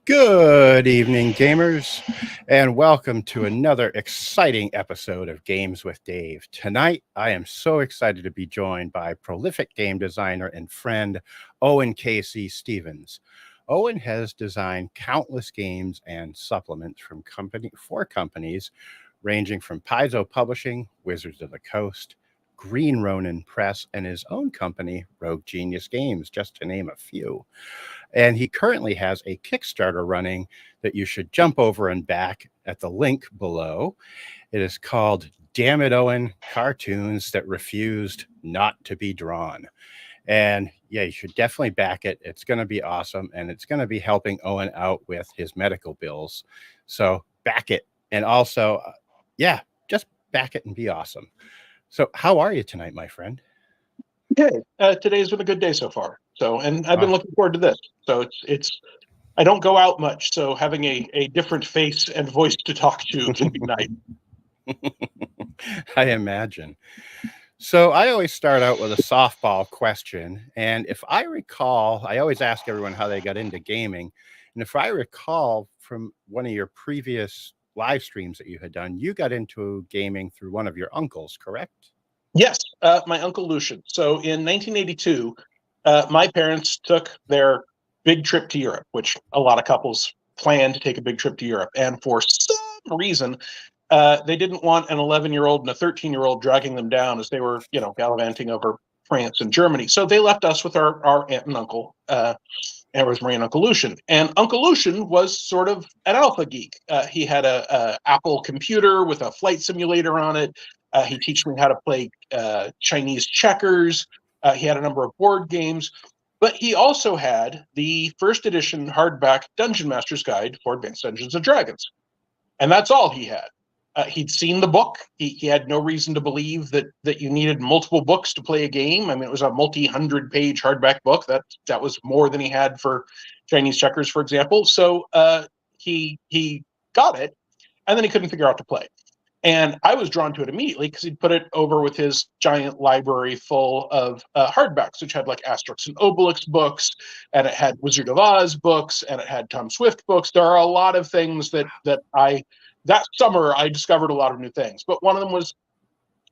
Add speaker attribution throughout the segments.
Speaker 1: Good evening, gamers, and welcome to another exciting episode of Games with Dave. Tonight, I am so excited to be joined by prolific game designer and friend Owen K.C. Stevens. Owen has designed countless games and supplements for companies ranging from Paizo Publishing, Wizards of the Coast, Green Ronin Press, and his own company, Rogue Genius Games, just to name a few. And he currently has a Kickstarter running that you should jump over and back at the link below. It is called Damn It Owen, Cartoons That Refused Not to Be Drawn. And yeah, you should definitely back it. It's going to be awesome. And it's going to be helping Owen out with his medical bills. So back it. And also, just back it and be awesome. So how are you tonight, my friend?
Speaker 2: Okay, today's been a good day so far. And I've been looking forward to this. So it's I don't go out much, so having a different face and voice to talk to can be nice.
Speaker 1: I imagine. So I always start out with a softball question. And if I recall, I always ask everyone how they got into gaming. And if I recall from one of your previous live streams that you had done, you got into gaming through one of your uncles, correct?
Speaker 2: Yes, my Uncle Lucian. So in 1982, my parents took their big trip to Europe, which a lot of couples plan to take a big trip to Europe. And for some reason, they didn't want an 11-year-old and a 13-year-old dragging them down as they were, gallivanting over France and Germany. So they left us with our aunt and uncle, and Rosemary and Uncle Lucian. And Uncle Lucian was sort of an alpha geek. He had a Apple computer with a flight simulator on it. He taught me how to play Chinese checkers. He had a number of board games. But he also had the first edition hardback Dungeon Master's Guide for Advanced Dungeons & Dragons. And that's all he had. He'd seen the book. He had no reason to believe that you needed multiple books to play a game. I mean, it was a multi-100-page hardback book. That was more than he had for Chinese checkers, for example. So he got it, and then he couldn't figure out to play. And I was drawn to it immediately because he'd put it over with his giant library full of hardbacks, which had like Asterix and Obelix books, and it had Wizard of Oz books, and it had Tom Swift books. There are a lot of things that summer I discovered a lot of new things, but one of them was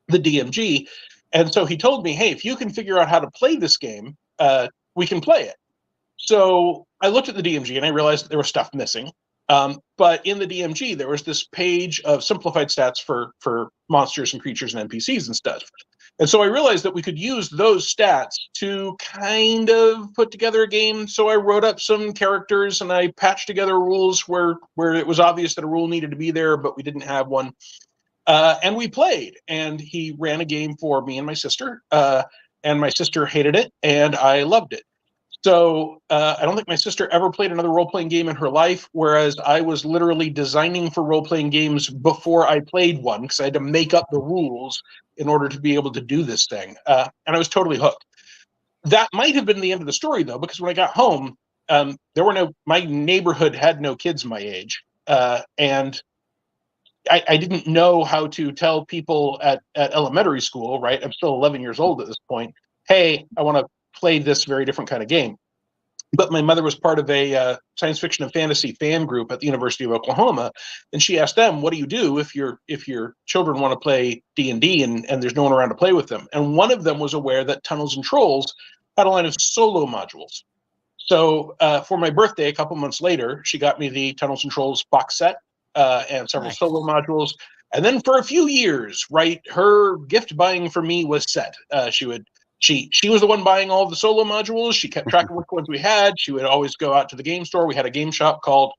Speaker 2: the DMG. And so he told me, hey, if you can figure out how to play this game, we can play it. So I looked at the DMG and I realized that there was stuff missing. But in the DMG, there was this page of simplified stats for monsters and creatures and NPCs and stuff. And so I realized that we could use those stats to kind of put together a game. So I wrote up some characters and I patched together rules where it was obvious that a rule needed to be there, but we didn't have one. And we played. And he ran a game for me and my sister. And my sister hated it, and I loved it. So I don't think my sister ever played another role-playing game in her life, whereas I was literally designing for role-playing games before I played one because I had to make up the rules in order to be able to do this thing. And I was totally hooked. That might have been the end of the story, though, because when I got home, my neighborhood had no kids my age. And I didn't know how to tell people at elementary school, right? I'm still 11 years old at this point. Hey, I want to play this very different kind of game. But my mother was part of a science fiction and fantasy fan group at the University of Oklahoma, and she asked them, "What do you do if your children want to play D&D and there's no one around to play with them?" And one of them was aware that Tunnels and Trolls had a line of solo modules. So for my birthday, a couple months later, she got me the Tunnels and Trolls box set and several solo modules. And then for a few years, right, her gift buying for me was set. She was the one buying all of the solo modules. She kept track of which ones we had. She would always go out to the game store. We had a game shop called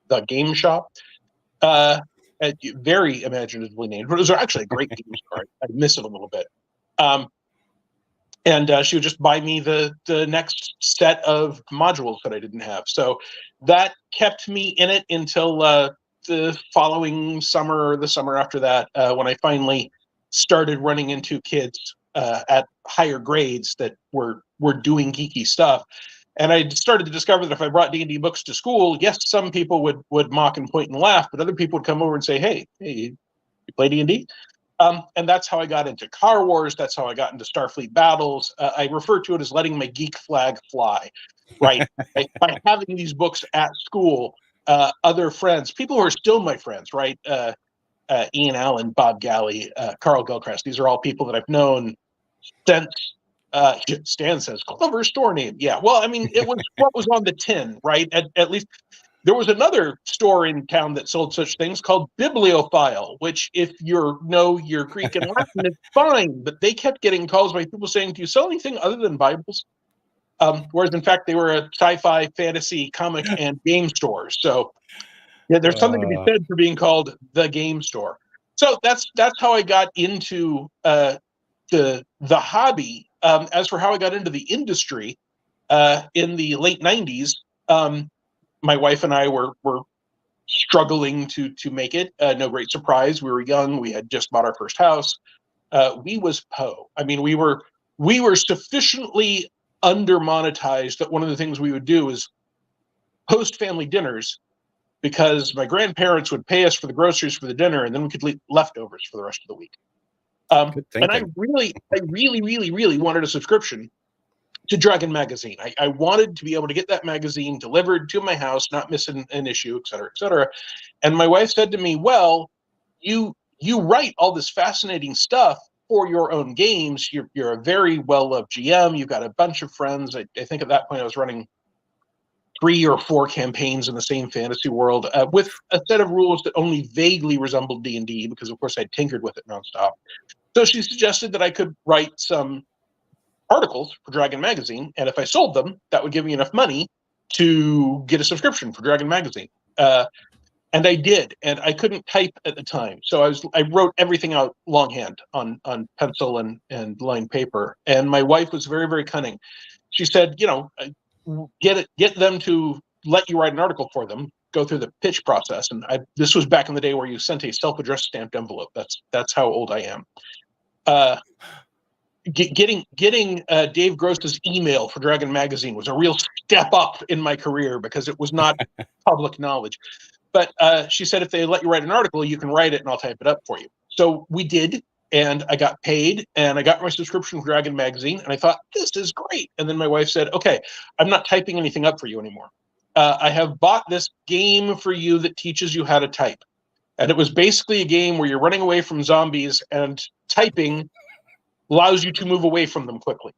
Speaker 2: The Game Shop. Very imaginatively named, but it was actually a great game store. I miss it a little bit. And she would just buy me the next set of modules that I didn't have. So that kept me in it until the following summer or the summer after that, when I finally started running into kids at higher grades that were doing geeky stuff. And I started to discover that if I brought D&D books to school, yes, some people would mock and point and laugh, but other people would come over and say, hey, you play D&D? And that's how I got into Car Wars. That's how I got into Starfleet Battles. I refer to it as letting my geek flag fly. right? By having these books at school, other friends, people who are still my friends, right? Ian Allen, Bob Galley, Carl Gilchrist. These are all people that I've known since. Stan says, clever store name. Yeah, well, I mean, it was what was on the tin, right? At least there was another store in town that sold such things called Bibliophile, which, if you know your Greek and Latin, it's fine. But they kept getting calls by people saying, "Do you sell anything other than Bibles?" Whereas, in fact, they were a sci-fi, fantasy, comic, and game store. So, yeah, there's something to be said for being called the game store. So that's how I got into the hobby. As for how I got into the industry in the late '90s, my wife and I were struggling to make it. No great surprise. We were young. We had just bought our first house. We was po. I mean, we were sufficiently under monetized that one of the things we would do is host family dinners, because my grandparents would pay us for the groceries for the dinner, and then we could leave leftovers for the rest of the week. And I really wanted a subscription to Dragon Magazine. I wanted to be able to get that magazine delivered to my house, not miss an issue, et cetera, et cetera. And my wife said to me, well, you write all this fascinating stuff for your own games. You're a very well-loved GM. You've got a bunch of friends. I think at that point I was running 3 or 4 campaigns in the same fantasy world, with a set of rules that only vaguely resembled D&D, because of course I'd tinkered with it nonstop. So she suggested that I could write some articles for Dragon Magazine, and if I sold them, that would give me enough money to get a subscription for Dragon Magazine. And I did, and I couldn't type at the time, so I wrote everything out longhand on pencil and lined paper. And my wife was very, very cunning. She said, get them to let you write an article for them, go through the pitch process. And this was back in the day where you sent a self-addressed stamped envelope. That's how old I am. Getting Dave Gross's email for Dragon Magazine was a real step up in my career, because it was not public knowledge. But she said, if they let you write an article, you can write it and I'll type it up for you. So we did, and I got paid, and I got my subscription for Dragon Magazine, and I thought, this is great. And then my wife said, okay, I'm not typing anything up for you anymore. I have bought this game for you that teaches you how to type. And it was basically a game where you're running away from zombies, and typing allows you to move away from them quickly.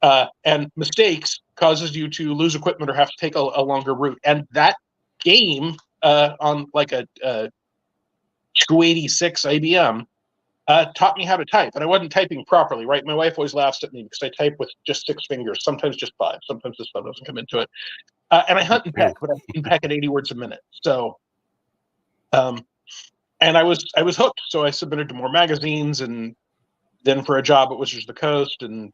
Speaker 2: And mistakes causes you to lose equipment or have to take a longer route. And that game, on like a 286 IBM, taught me how to type. And I wasn't typing properly, right? My wife always laughs at me because I type with just 6 fingers, sometimes just 5. Sometimes the stuff doesn't come into it. And I hunt and peck, but I can peck at 80 words a minute. So, and I was hooked. So I submitted to more magazines, and then for a job at Wizards of the Coast, and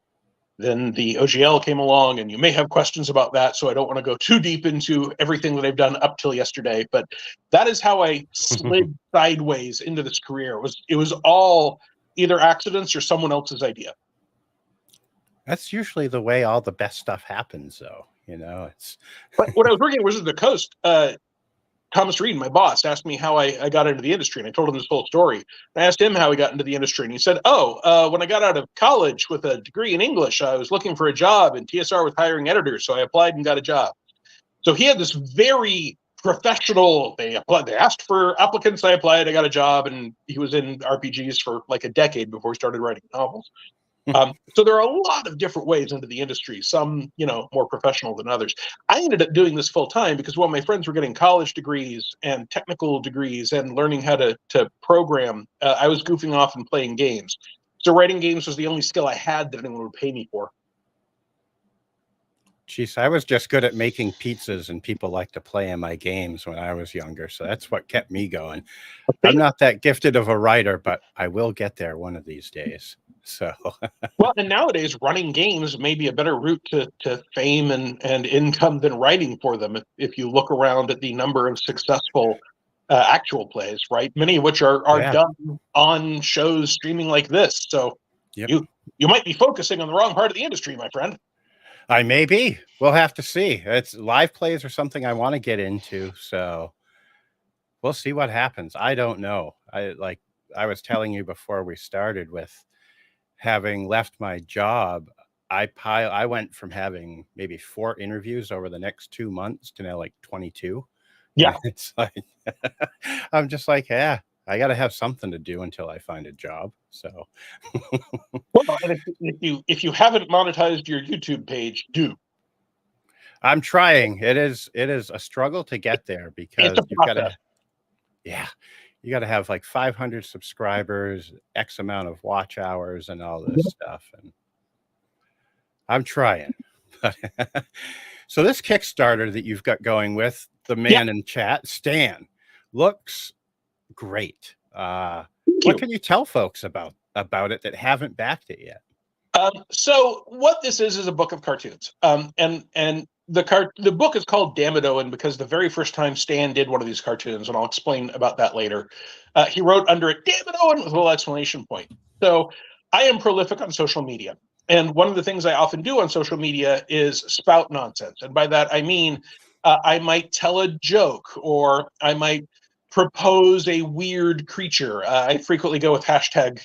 Speaker 2: then the OGL came along, and you may have questions about that, so I don't want to go too deep into everything that I've done up till yesterday. But that is how I slid sideways into this career. It was all either accidents or someone else's idea.
Speaker 1: That's usually the way all the best stuff happens, though. It's.
Speaker 2: But when I was working at Wizards of the Coast, Thomas Reed, my boss, asked me how I got into the industry, and I told him this whole story. I asked him how he got into the industry, and he said, when I got out of college with a degree in English, I was looking for a job, and TSR was hiring editors, so I applied and got a job. So he had this very professional, they asked for applicants, I applied, I got a job, and he was in RPGs for like a decade before he started writing novels. So there are a lot of different ways into the industry, some, more professional than others. I ended up doing this full time because while my friends were getting college degrees and technical degrees and learning how to program, I was goofing off and playing games. So writing games was the only skill I had that anyone would pay me for.
Speaker 1: Geez, I was just good at making pizzas, and people liked to play in my games when I was younger. So that's what kept me going. I'm not that gifted of a writer, but I will get there one of these days. So,
Speaker 2: well, and nowadays running games may be a better route to fame and income than writing for them. If you look around at the number of successful actual plays, right? Many of which are done on shows streaming like this. So you might be focusing on the wrong part of the industry, my friend.
Speaker 1: I may be. We'll have to see. It's live plays or something I want to get into. So we'll see what happens. I don't know. I was telling you before we started, with having left my job, I went from having maybe 4 interviews over the next 2 months to now like 22.
Speaker 2: Yeah.
Speaker 1: And it's like, I'm just like, yeah, I got to have something to do until I find a job. So,
Speaker 2: Well, and if you haven't monetized your YouTube page, do.
Speaker 1: I'm trying. It is a struggle to get there
Speaker 2: It's
Speaker 1: because
Speaker 2: a
Speaker 1: you've got
Speaker 2: process.
Speaker 1: to, yeah, you got to have like 500 subscribers, X amount of watch hours, and all this stuff. And I'm trying. So this Kickstarter that you've got going with the
Speaker 2: Yeah.
Speaker 1: man in chat, Stan, looks great.
Speaker 2: Thank
Speaker 1: What
Speaker 2: you.
Speaker 1: can you tell folks about it that haven't backed it yet?
Speaker 2: So what this is a book of cartoons. And the book is called Damn It Owen because the very first time Stan did one of these cartoons, and I'll explain about that later, he wrote under it, Damn It Owen, with a little exclamation point. So I am prolific on social media. And one of the things I often do on social media is spout nonsense. And by that, I mean, I might tell a joke, or I might propose a weird creature. I frequently go with hashtag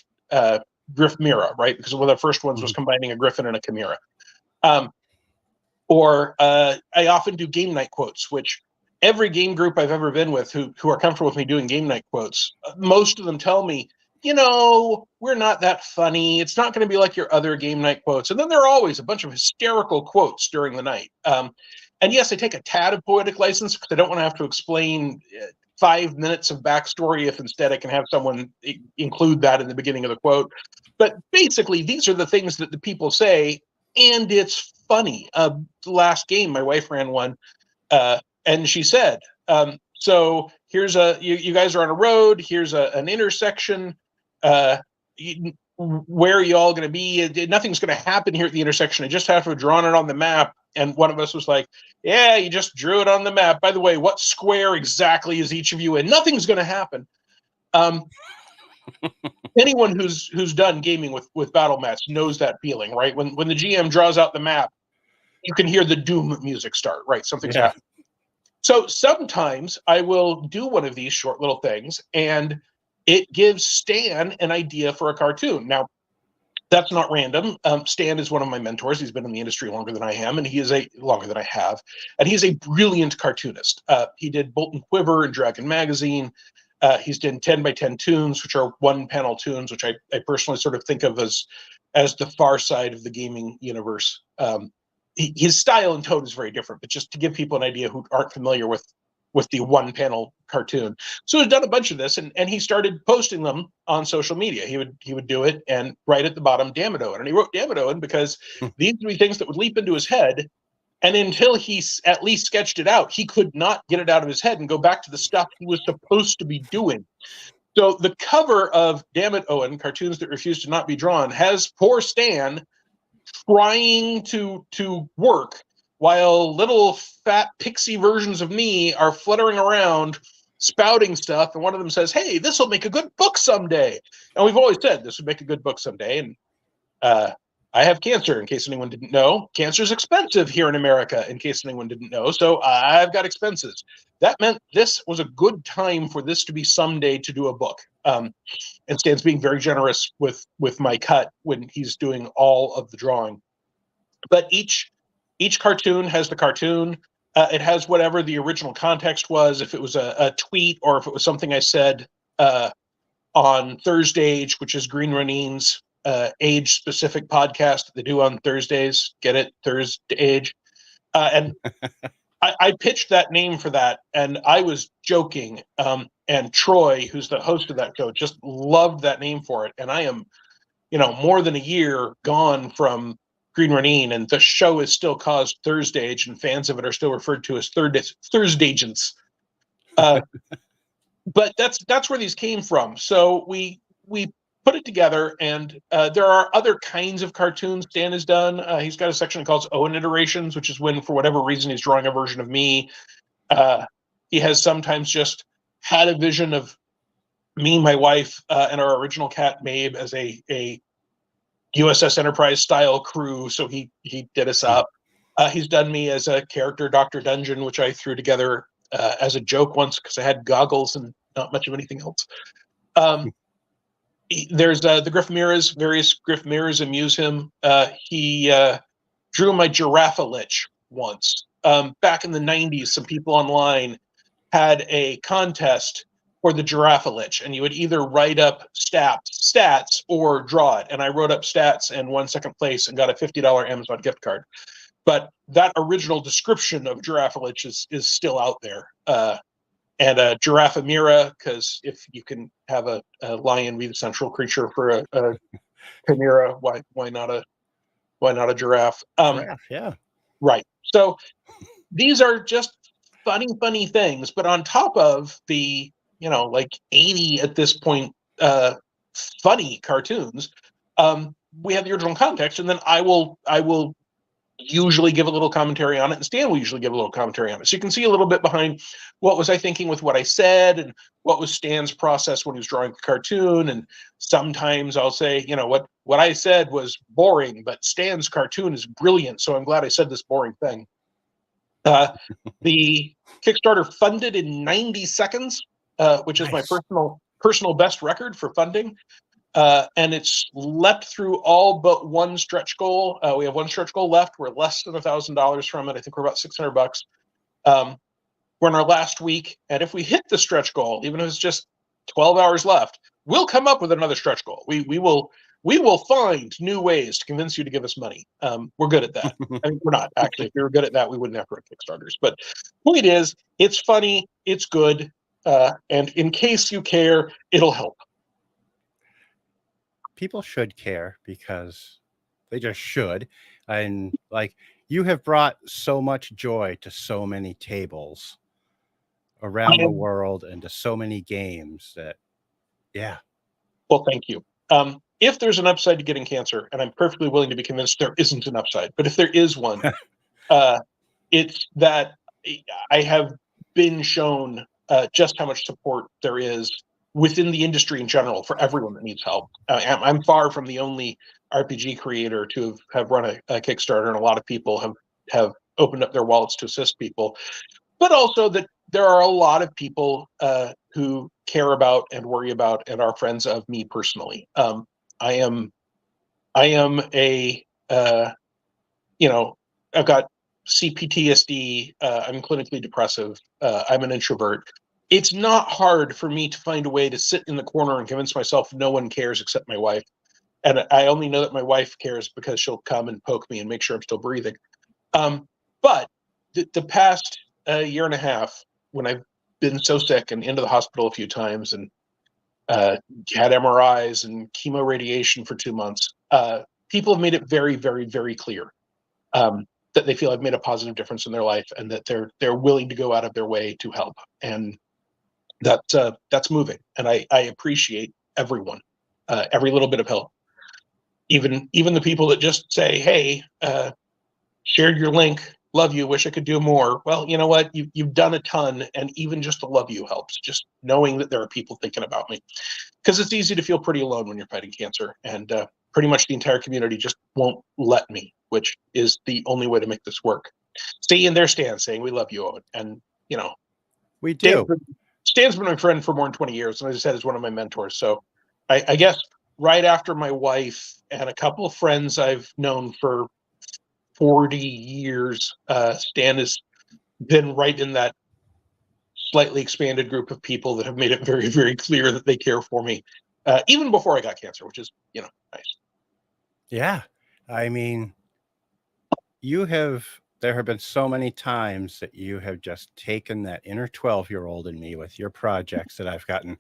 Speaker 2: Griff-Mira, right? Because one of the first ones was combining a griffin and a chimera. Or I often do game night quotes, which every game group I've ever been with who are comfortable with me doing game night quotes, most of them tell me, we're not that funny. It's not going to be like your other game night quotes. And then there are always a bunch of hysterical quotes during the night. And yes, I take a tad of poetic license because I don't want to have to explain 5 minutes of backstory if instead I can have someone include that in the beginning of the quote. But basically, these are the things that the people say, and it's funny. The last game, my wife ran one, and she said, so here's you guys are on a road, here's an intersection, where are you all going to be? Nothing's going to happen here at the intersection. I just have to have drawn it on the map. And one of us was like, yeah, you just drew it on the map. By the way, what square exactly is each of you in? Nothing's going to happen. Anyone who's done gaming with battle mats knows that feeling, right? When the GM draws out the map, you can hear the doom music start, right? Something's happening. So sometimes I will do one of these short little things, and it gives Stan an idea for a cartoon. Now, that's not random. Stan is one of my mentors. He's been in the industry longer than I am, and longer than I have. And he's a brilliant cartoonist. He did Bolt and Quiver and Dragon Magazine. He's done 10 by 10 toons, which are one panel toons, which I personally sort of think of as the far side of the gaming universe. His style and tone is very different, but just to give people an idea who aren't familiar with the one panel cartoon. So he's done a bunch of this, and he started posting them on social media. He would do it and write at the bottom, Damn It Owen. And he wrote Damn It Owen because these would be things that would leap into his head. And until he at least sketched it out, he could not get it out of his head and go back to the stuff he was supposed to be doing. So the cover of Damn It Owen, Cartoons That Refuse to Not Be Drawn, has poor Stan trying to work while little fat pixie versions of me are fluttering around spouting stuff, and one of them says, hey, this will make a good book someday. And we've always said this would make a good book someday. And I have cancer, in case anyone didn't know. Cancer is expensive here in America, in case anyone didn't know. So I've got expenses. That meant this was a good time for this to be someday to do a book. And Stan's being very generous with my cut when he's doing all of the drawing. But each cartoon has the cartoon. It has whatever the original context was. If it was a tweet, or if it was something I said on Thursday, which is Green Ronin's age-specific podcast that they do on Thursdays. Get it? Thursday Age. And I pitched that name for that, and I was joking. And Troy, who's the host of that show, just loved that name for it. And I am, more than a year gone from Green Ronin, and the show is still called Thursday, and fans of it are still referred to as Thursdagents. But that's where these came from. So we put it together, and there are other kinds of cartoons Stan has done. He's got a section called Owen Iterations, which is when, for whatever reason, he's drawing a version of me. He has sometimes just had a vision of me, my wife, and our original cat, Mabe, as a USS Enterprise style crew. So he did us up. He's done me as a character, Dr. Dungeon, which I threw together as a joke once because I had goggles and not much of anything else. there's the Griff mirrors. Various Griff mirrors amuse him. He drew my giraffe lich once. Back in the 90s, some people online had a contest for the giraffe lich, and you would either write up stats or draw it. And I wrote up stats and won second place and got a $50 Amazon gift card. But that original description of giraffe lich is still out there. And a giraffe mira, because if you can have a lion be the central creature for a chimera, why not a giraffe?
Speaker 1: Giraffe, yeah.
Speaker 2: Right. So these are just funny things, but on top of the, like 80 at this point, funny cartoons, we have the original context, and then I will usually give a little commentary on it, and Stan will usually give a little commentary on it. So you can see a little bit behind what was I thinking with what I said, and what was Stan's process when he was drawing the cartoon. And sometimes I'll say, what I said was boring, but Stan's cartoon is brilliant, so I'm glad I said this boring thing. The Kickstarter funded in 90 seconds, which is
Speaker 1: Nice.
Speaker 2: my personal best record for funding. And it's leapt through all but one stretch goal. We have one stretch goal left. We're less than $1,000 from it. I think we're about $600. We're in our last week, and if we hit the stretch goal, even if it's just 12 hours left, we'll come up with another stretch goal. We will find new ways to convince you to give us money. We're good at that. I mean, we're not actually. If we were good at that, we wouldn't have to run Kickstarters. But point is, it's funny, it's good, and in case you care, it'll help.
Speaker 1: People should care, because they just should. And like, you have brought so much joy to so many tables around the world and to so many games that, yeah.
Speaker 2: Well, thank you. If there's an upside to getting cancer, and I'm perfectly willing to be convinced there isn't an upside, but if there is one, it's that I have been shown just how much support there is within the industry in general for everyone that needs help. I'm far from the only RPG creator to have run a Kickstarter, and a lot of people have opened up their wallets to assist people. But also that there are a lot of people who care about and worry about and are friends of me personally. I am a I've got CPTSD. I'm clinically depressive. I'm an introvert. It's not hard for me to find a way to sit in the corner and convince myself no one cares except my wife. And I only know that my wife cares because she'll come and poke me and make sure I'm still breathing. But the past year and a half, when I've been so sick and into the hospital a few times and had MRIs and chemo radiation for 2 months, people have made it very, very, very clear that they feel I've made a positive difference in their life, and that they're willing to go out of their way to help. And that's moving. And I appreciate everyone, every little bit of help. Even the people that just say, hey, shared your link, love you, wish I could do more. Well, you know what? You've done a ton, and even just the love you helps. Just knowing that there are people thinking about me. Because it's easy to feel pretty alone when you're fighting cancer, and pretty much the entire community just won't let me, which is the only way to make this work. Stay in their stand saying, we love you, Owen. And,
Speaker 1: we do.
Speaker 2: Stan's been my friend for more than 20 years, and as I said, is one of my mentors. So I guess right after my wife and a couple of friends I've known for 40 years, Stan has been right in that slightly expanded group of people that have made it very, very clear that they care for me, even before I got cancer, which is, nice.
Speaker 1: Yeah. I mean, there have been so many times that you have just taken that inner 12-year-old in me with your projects that I've gotten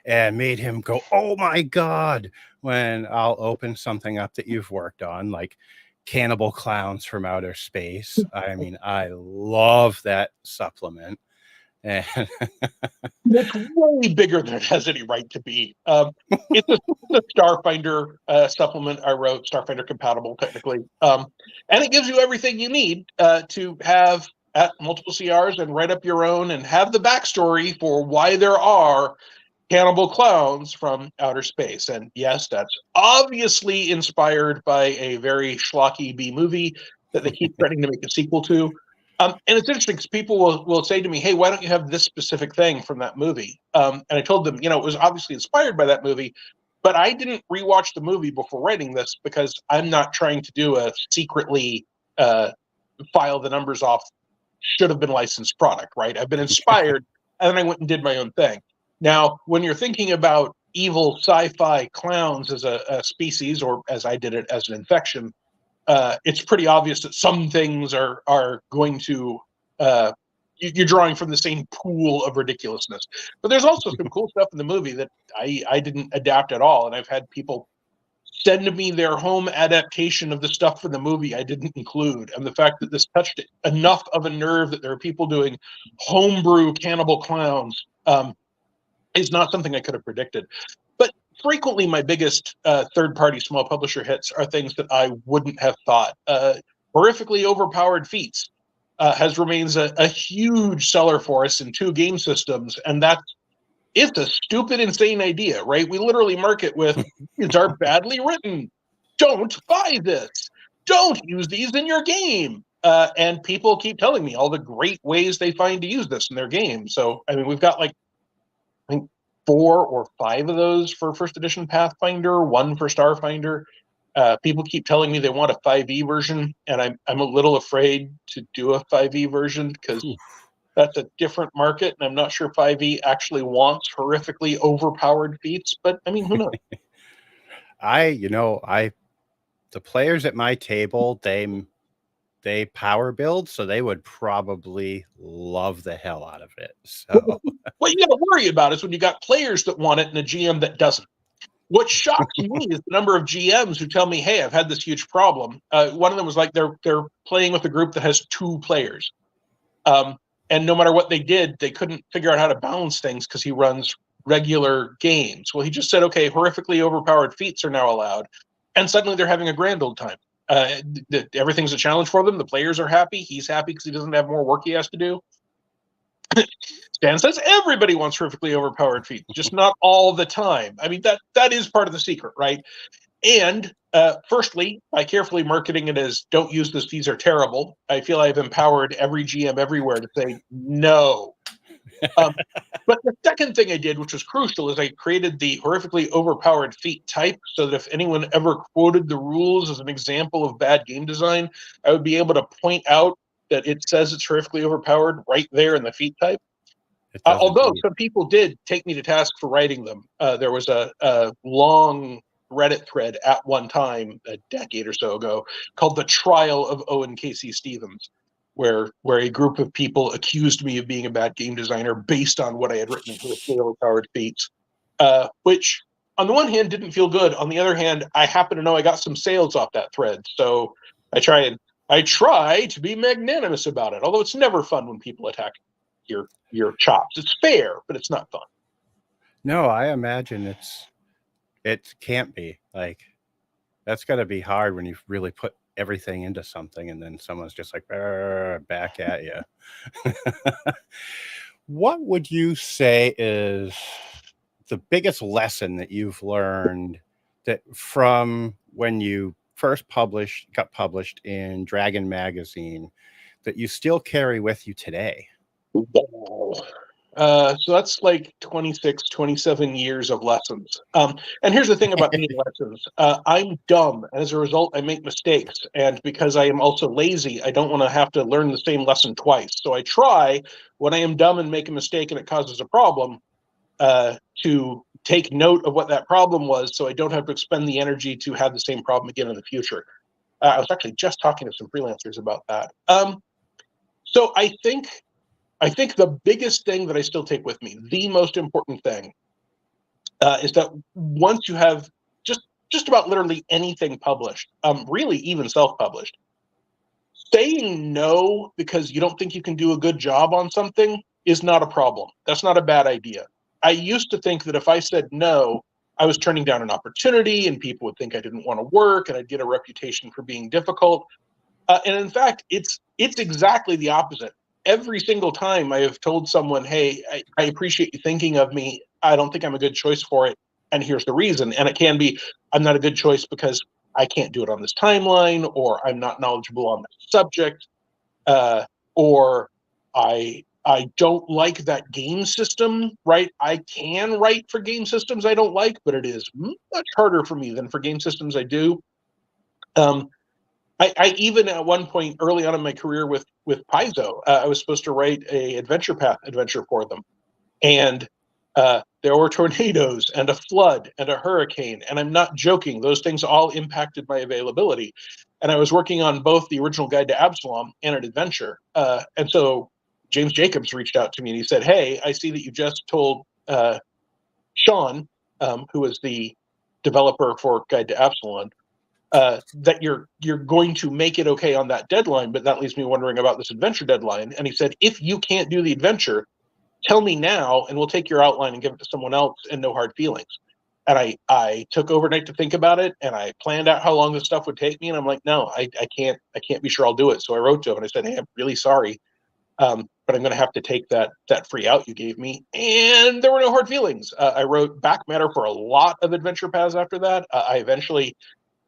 Speaker 1: and made him go, oh my God, when I'll open something up that you've worked on, like Cannibal Clowns from Outer Space. I mean, I love that supplement. And
Speaker 2: it's way bigger than it has any right to be. It's a Starfinder supplement I wrote, Starfinder compatible technically, and it gives you everything you need to have at multiple CRs and write up your own and have the backstory for why there are cannibal clowns from outer space. And yes, that's obviously inspired by a very schlocky B movie that they keep threatening to make a sequel to. And it's interesting because people will say to me, hey, why don't you have this specific thing from that movie? And I told them, it was obviously inspired by that movie, But I didn't rewatch the movie before writing this because I'm not trying to do a secretly file the numbers off should have been licensed product, right? I've been inspired, and then I went and did my own thing. Now, when you're thinking about evil sci-fi clowns as a species, or as I did it as an infection, it's pretty obvious that some things are going to you're drawing from the same pool of ridiculousness. But there's also some cool stuff in the movie that I didn't adapt at all, and I've had people send me their home adaptation of the stuff from the movie I didn't include. And the fact that this touched enough of a nerve that there are people doing homebrew cannibal clowns is not something I could have predicted. But frequently, my biggest third-party small publisher hits are things that I wouldn't have thought. Horrifically overpowered feats has remains a huge seller for us in 2 game systems, and it's a stupid, insane idea, right? We literally market with, these are badly written. Don't buy this. Don't use these in your game. And people keep telling me all the great ways they find to use this in their game. So, I mean, we've got like, I think 4 or 5 of those for first edition Pathfinder, 1 for Starfinder. People keep telling me they want a 5e version, and I'm a little afraid to do a 5e version because that's a different market, and I'm not sure 5e actually wants horrifically overpowered feats, but I mean, who knows?
Speaker 1: The players at my table, they power build, so they would probably love the hell out of it. So
Speaker 2: what you got to worry about is when you got players that want it and a GM that doesn't. What shocks me is the number of GMs who tell me, "Hey, I've had this huge problem." One of them was like, they're playing with a group that has 2 players. And no matter what they did, they couldn't figure out how to balance things because he runs regular games. Well, he just said, okay, horrifically overpowered feats are now allowed. And suddenly they're having a grand old time. Everything's a challenge for them. The players are happy. He's happy because he doesn't have more work he has to do. Stan says everybody wants horrifically overpowered feats, just not all the time. I mean, that is part of the secret, right? And firstly, by carefully marketing it as don't use this, these are terrible, I feel I've empowered every GM everywhere to say no. But the second thing I did, which was crucial, is I created the horrifically overpowered feat type so that if anyone ever quoted the rules as an example of bad game design, I would be able to point out that it says it's horrifically overpowered right there in the feat type. Although some people did take me to task for writing them. There was a long Reddit thread at one time, a decade or so ago, called The Trial of Owen K.C. Stevens, where a group of people accused me of being a bad game designer based on what I had written in overpowered feats, which on the one hand didn't feel good. On the other hand, I happen to know I got some sales off that thread. So I try to be magnanimous about it, although it's never fun when people attack your chops. It's fair, but it's not fun.
Speaker 1: No, I imagine it can't be. Like, that's got to be hard when you really put everything into something and then someone's just like back at you. What would you say is the biggest lesson that you've learned that from when you first got published in Dragon Magazine that you still carry with you today?
Speaker 2: Wow. So that's like 26, 27 years of lessons. And here's the thing about me and lessons. I'm dumb. And as a result, I make mistakes. And because I am also lazy, I don't want to have to learn the same lesson twice. So I try, when I am dumb and make a mistake and it causes a problem, to take note of what that problem was so I don't have to expend the energy to have the same problem again in the future. I was actually just talking to some freelancers about that. So I think the biggest thing that I still take with me, the most important thing, is that once you have just about literally anything published, really even self-published, saying no because you don't think you can do a good job on something is not a problem. That's not a bad idea. I used to think that if I said no, I was turning down an opportunity and people would think I didn't want to work and I'd get a reputation for being difficult. And in fact, it's exactly the opposite. Every single time I have told someone, hey, I appreciate you thinking of me. I don't think I'm a good choice for it. And here's the reason. And it can be, I'm not a good choice because I can't do it on this timeline, or I'm not knowledgeable on that subject, or I I don't like that game system, right? I can write for game systems I don't like, but it is much harder for me than for game systems I do. I even at one point early on in my career with Paizo, I was supposed to write a adventure path adventure for them, and there were tornadoes and a flood and a hurricane, and I'm not joking. Those things all impacted my availability, and I was working on both the original Guide to Absalom and an adventure, and so James Jacobs reached out to me and he said, "Hey, I see that you just told Sean, who is the developer for Guide to Absalom, that you're going to make it okay on that deadline, but that leaves me wondering about this adventure deadline." And he said, "If you can't do the adventure, tell me now, and we'll take your outline and give it to someone else, and no hard feelings." And I took overnight to think about it, and I planned out how long this stuff would take me. And I'm like, no, I can't be sure I'll do it. So I wrote to him and I said, "Hey, I'm really sorry, but I'm going to have to take that free out you gave me." And there were no hard feelings. I wrote back matter for a lot of adventure paths after that. I eventually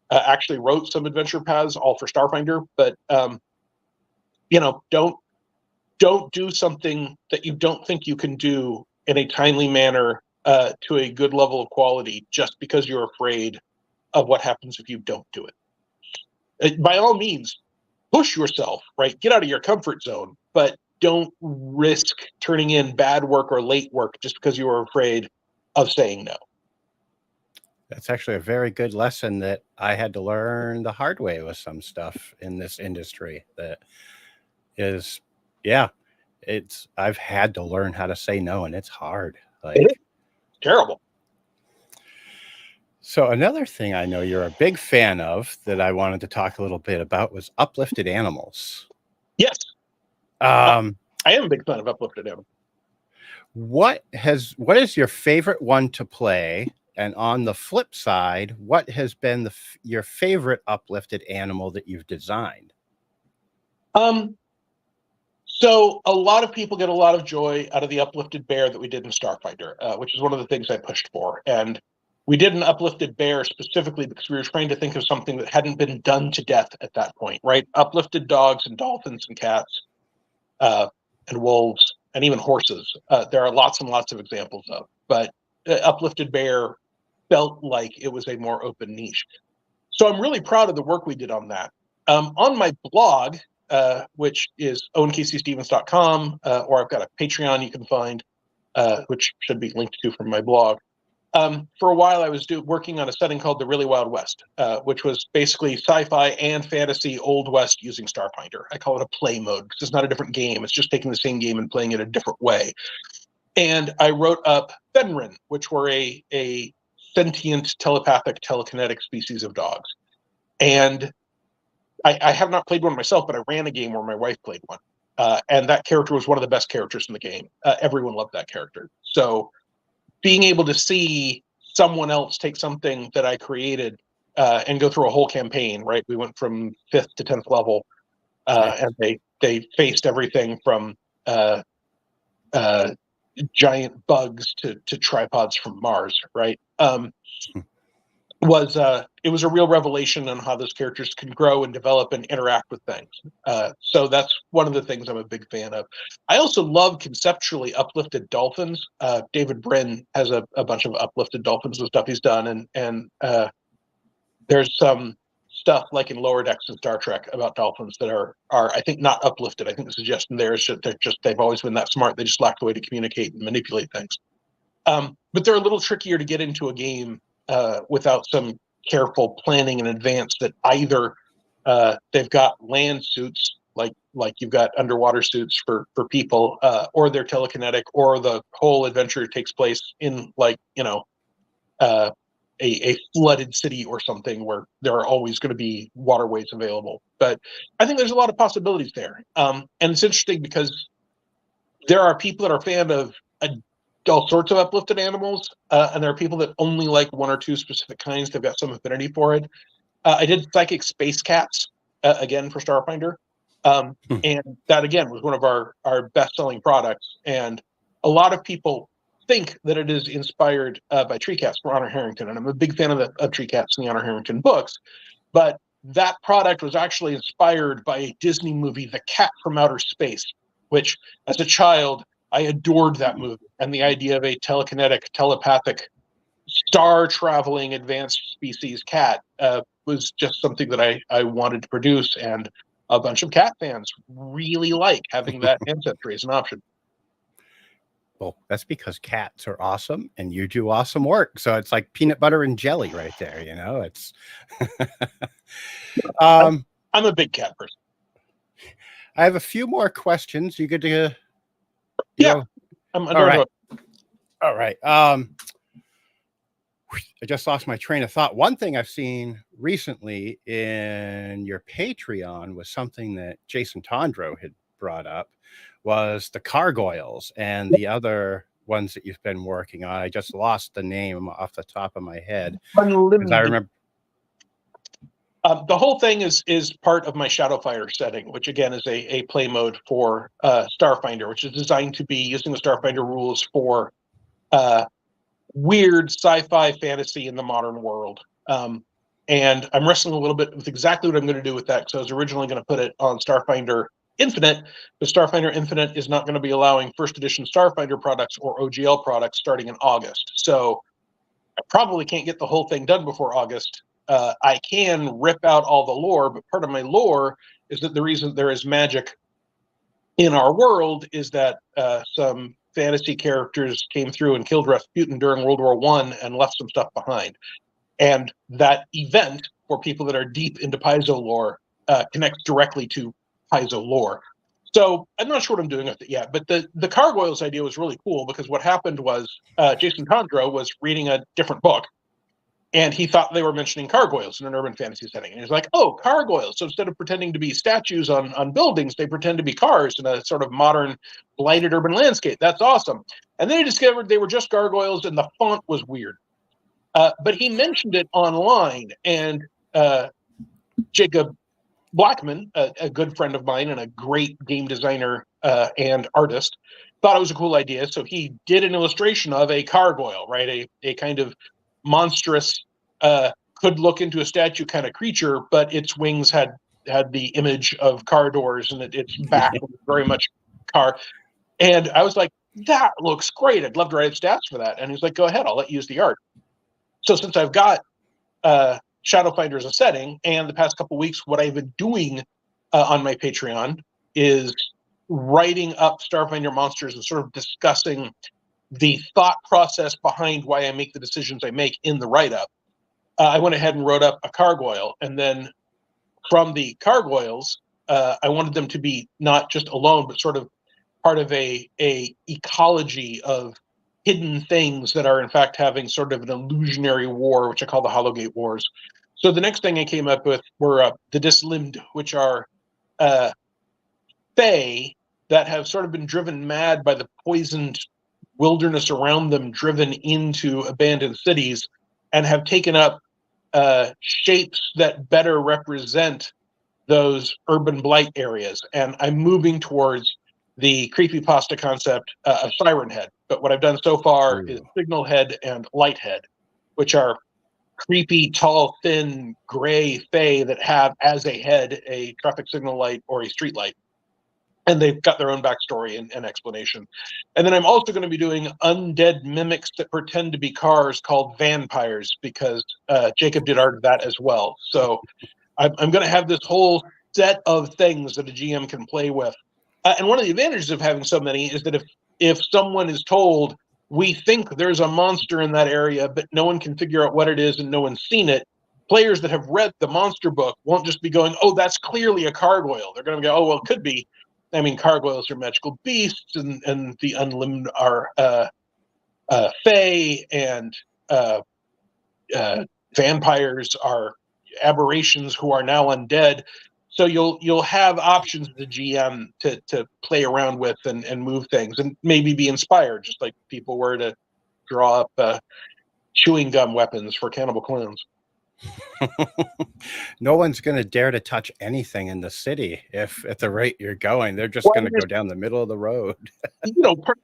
Speaker 2: actually wrote some adventure paths all for Starfinder, but don't do something that you don't think you can do in a timely manner to a good level of quality just because you're afraid of what happens if you don't do it. By all means, push yourself, right? Get out of your comfort zone, but don't risk turning in bad work or late work just because you are afraid of saying no.
Speaker 1: That's actually a very good lesson that I had to learn the hard way with some stuff in this industry. That is, yeah, I've had to learn how to say no, and it's hard.
Speaker 2: It is
Speaker 1: Like,
Speaker 2: terrible.
Speaker 1: so another thing I know you're a big fan of that I wanted to talk a little bit about was uplifted animals.
Speaker 2: Yes,
Speaker 1: Um,
Speaker 2: I am a big fan of uplifted animals.
Speaker 1: what is your favorite one to play? And on the flip side, what has been your favorite uplifted animal that you've designed?
Speaker 2: So a lot of people get a lot of joy out of the uplifted bear that we did in Starfinder, which is one of the things I pushed for. And we did an uplifted bear specifically because we were trying to think of something that hadn't been done to death at that point, right? Uplifted dogs and dolphins and cats and wolves and even horses. There are lots and lots of examples of, but uplifted bear felt like it was a more open niche. So I'm really proud of the work we did on that. On my blog, which is owenkcstevens.com, or I've got a Patreon you can find, which should be linked to from my blog. For a while, I was working on a setting called The Really Wild West, which was basically sci-fi and fantasy Old West using Starfinder. I call it a play mode because it's not a different game. It's just taking the same game and playing it a different way. And I wrote up Fenrir, which were a sentient, telepathic, telekinetic species of dogs. And I have not played one myself, but I ran a game where my wife played one. And that character was one of the best characters in the game. Everyone loved that character. So being able to see someone else take something that I created and go through a whole campaign, right? We went from 5th to 10th level, and they faced everything from giant bugs to tripods from Mars, right? It was a real revelation on how those characters can grow and develop and interact with things. So that's one of the things I'm a big fan of. I also love conceptually uplifted dolphins. David Brin has a bunch of uplifted dolphins and stuff he's done, and there's some stuff like in Lower Decks in Star Trek about dolphins that are I think not uplifted. I think the suggestion there is that they've always been that smart. They just lack the way to communicate and manipulate things. But they're a little trickier to get into a game without some careful planning in advance. That either they've got land suits, like you've got underwater suits for people, or they're telekinetic, or the whole adventure takes place in a flooded city or something where there are always going to be waterways available. But I think there's a lot of possibilities there, and it's interesting because there are people that are fan of all sorts of uplifted animals, and there are people that only like one or two specific kinds. They've got some affinity for it. I did psychic space cats again for Starfinder, and that again was one of our best-selling products. And a lot of people think that it is inspired by Tree Cats from Honor Harrington, and I'm a big fan of Tree Cats in the Honor Harrington books. But that product was actually inspired by a Disney movie, The Cat from Outer Space, which as a child, I adored that movie. And the idea of a telekinetic, telepathic, star-traveling advanced species cat was just something that I wanted to produce. And a bunch of cat fans really like having that ancestry as an option.
Speaker 1: Well, that's because cats are awesome and you do awesome work. So it's like peanut butter and jelly right there. You know, it's.
Speaker 2: I'm a big cat person.
Speaker 1: I have a few more questions. You good to?
Speaker 2: Yeah.
Speaker 1: All right. All right. I just lost my train of thought. One thing I've seen recently in your Patreon was something that Jason Tondro had brought up, was the gargoyles and the other ones that you've been working on. I just lost the name off the top of my head. Because I remember.
Speaker 2: The whole thing is part of my Shadowfire setting, which again is a play mode for Starfinder, which is designed to be using the Starfinder rules for weird sci-fi fantasy in the modern world. And I'm wrestling a little bit with exactly what I'm going to do with that, because I was originally going to put it on Starfinder Infinite, but Starfinder Infinite is not going to be allowing first edition Starfinder products or OGL products starting in August. So I probably can't get the whole thing done before August. I can rip out all the lore, but part of my lore is that the reason there is magic in our world is that some fantasy characters came through and killed Rasputin during World War I and left some stuff behind. And that event, for people that are deep into Paizo lore, connects directly to Paizo lore. So I'm not sure what I'm doing with it yet, but the gargoyles idea was really cool, because what happened was Jason Tondro was reading a different book, and he thought they were mentioning gargoyles in an urban fantasy setting. And he's like, oh, gargoyles. So instead of pretending to be statues on buildings, they pretend to be cars in a sort of modern, blighted urban landscape. That's awesome. And then he discovered they were just gargoyles and the font was weird. But he mentioned it online, and Jacob Blackman, a good friend of mine and a great game designer and artist, thought it was a cool idea. So he did an illustration of a gargoyle, right? A kind of monstrous, could look into a statue kind of creature, but its wings had the image of car doors, and its back was very much car. And I was like, that looks great. I'd love to write stats for that. And he's like, go ahead, I'll let you use the art. So since I've got Shadowfinder as a setting, and the past couple of weeks, what I've been doing on my Patreon is writing up Starfinder monsters and sort of discussing the thought process behind why I make the decisions I make in the write-up. I went ahead and wrote up a gargoyle, and then from the gargoyles, I wanted them to be not just alone, but sort of part of a ecology of hidden things that are in fact having sort of an illusionary war, which I call the Hollowgate Wars. So the next thing I came up with were the Dislimbed, which are fae that have sort of been driven mad by the poisoned wilderness around them, driven into abandoned cities, and have taken up shapes that better represent those urban blight areas. And I'm moving towards the creepypasta concept of Siren Head. But what I've done so far is Signal Head and Light Head, which are creepy, tall, thin, gray fae that have as a head a traffic signal light or a street light. And they've got their own backstory and explanation. And then I'm also going to be doing undead mimics that pretend to be cars called vampires, because Jacob did art of that as well. So I'm going to have this whole set of things that a GM can play with. And one of the advantages of having so many is that if someone is told, we think there's a monster in that area, but no one can figure out what it is and no one's seen it, players that have read the monster book won't just be going, oh, that's clearly a gargoyle. They're going to go, oh, well, it could be. I mean, gargoyles are magical beasts, and the unlimbed are fae, and vampires are aberrations who are now undead. So you'll have options as a GM to play around with and move things, and maybe be inspired, just like people were to draw up chewing gum weapons for cannibal clowns.
Speaker 1: No one's going to dare to touch anything in the city if at the rate you're going. They're just going to go down the middle of the road.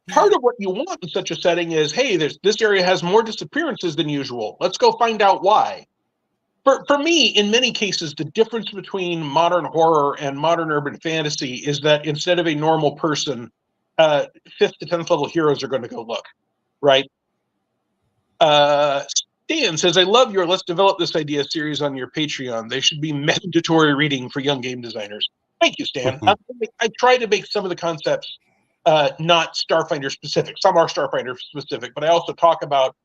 Speaker 2: Part of what you want in such a setting is, hey, this area has more disappearances than usual. Let's go find out why. for me, in many cases, the difference between modern horror and modern urban fantasy is that instead of a normal person, 5th to 10th level heroes are going to go look, right? Stan says, I love your Let's Develop This Idea series on your Patreon. They should be mandatory reading for young game designers. Thank you, Stan. I try to make some of the concepts not Starfinder specific. Some are Starfinder specific, but I also talk about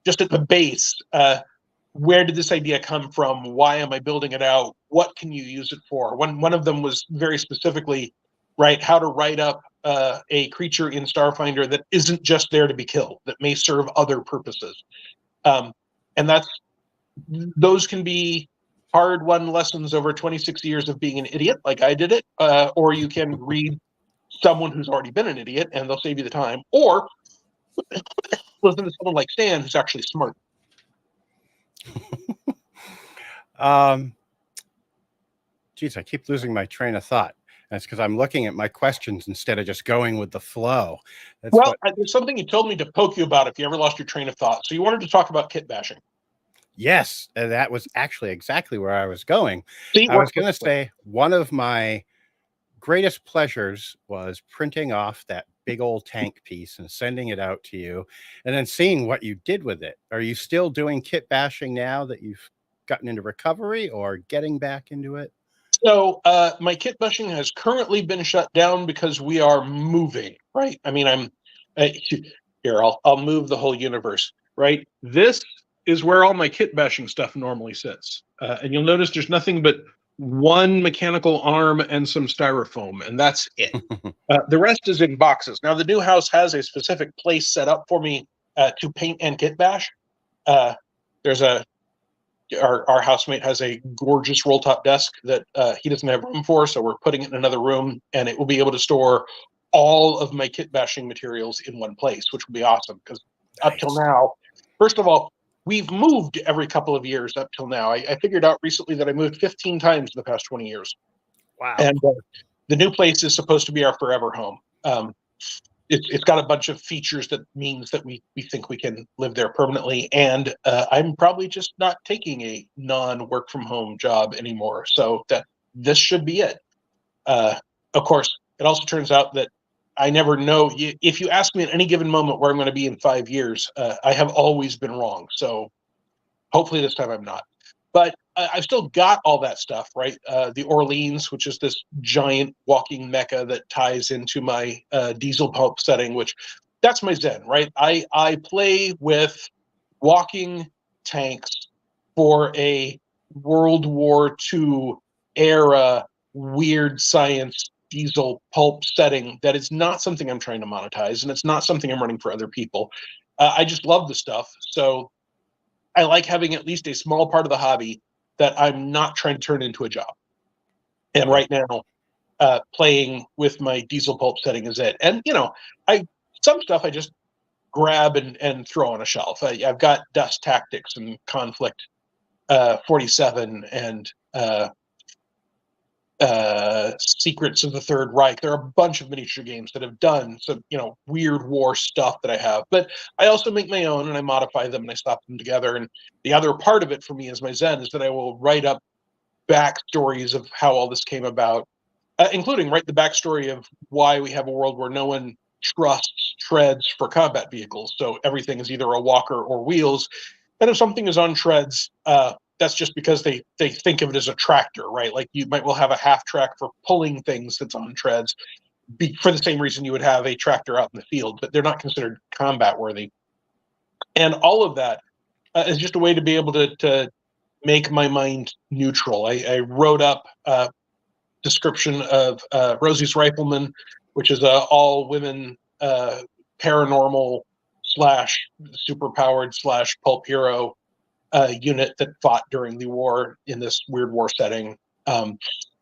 Speaker 2: just at the base, where did this idea come from? Why am I building it out? What can you use it for? One of them was very specifically, right, how to write up a creature in Starfinder that isn't just there to be killed, that may serve other purposes. And those can be hard-won lessons over 26 years of being an idiot, like I did it, or you can read someone who's already been an idiot, and they'll save you the time, or listen to someone like Stan who's actually smart.
Speaker 1: Geez, I keep losing my train of thought. That's because I'm looking at my questions instead of just going with the flow.
Speaker 2: There's something you told me to poke you about if you ever lost your train of thought. So you wanted to talk about kit bashing.
Speaker 1: Yes, that was actually exactly where I was going. I was going to say one of my greatest pleasures was printing off that big old tank piece and sending it out to you and then seeing what you did with it. Are you still doing kit bashing now that you've gotten into recovery or getting back into it?
Speaker 2: So my kit bashing has currently been shut down because we are moving, right? I mean, here, I'll move the whole universe, right? This is where all my kit bashing stuff normally sits. And you'll notice there's nothing but one mechanical arm and some styrofoam, and that's it. The rest is in boxes. Now, the new house has a specific place set up for me to paint and kit bash. There's our housemate has a gorgeous roll top desk that he doesn't have room for, so we're putting it in another room, and it will be able to store all of my kit bashing materials in one place, which will be awesome. Because up till now, first of all, we've moved every couple of years up till now. I figured out recently that I moved 15 times in the past 20 years.
Speaker 1: Wow!
Speaker 2: And the new place is supposed to be our forever home. It's got a bunch of features that means that we think we can live there permanently. And I'm probably just not taking a non-work from home job anymore. So that this should be it. Of course, it also turns out that I never know. If you ask me at any given moment where I'm going to be in 5 years, I have always been wrong. So hopefully this time I'm not. But I've still got all that stuff, right? The Orleans, which is this giant walking mecca that ties into my diesel pulp setting, which that's my zen, right? I play with walking tanks for a World War II era weird science diesel pulp setting that is not something I'm trying to monetize, and it's not something I'm running for other people. I just love the stuff. So I like having at least a small part of the hobby that I'm not trying to turn into a job. And right now, playing with my diesel pulp setting is it. And, some stuff I just grab and throw on a shelf. I've got Dust Tactics and Conflict 47 and Secrets of the Third Reich. There are a bunch of miniature games that have done some, weird war stuff that I have. But I also make my own and I modify them and I slap them together. And the other part of it for me as my zen is that I will write up backstories of how all this came about, including the backstory of why we have a world where no one trusts treads for combat vehicles. So everything is either a walker or wheels. And if something is on treads, that's just because they think of it as a tractor, right? Like you might well have a half track for pulling things that's on treads for the same reason you would have a tractor out in the field, but they're not considered combat worthy. And all of that is just a way to be able to make my mind neutral. I wrote up a description of Rosie's Rifleman, which is a all-women paranormal / superpowered / pulp hero unit that fought during the war in this weird war setting.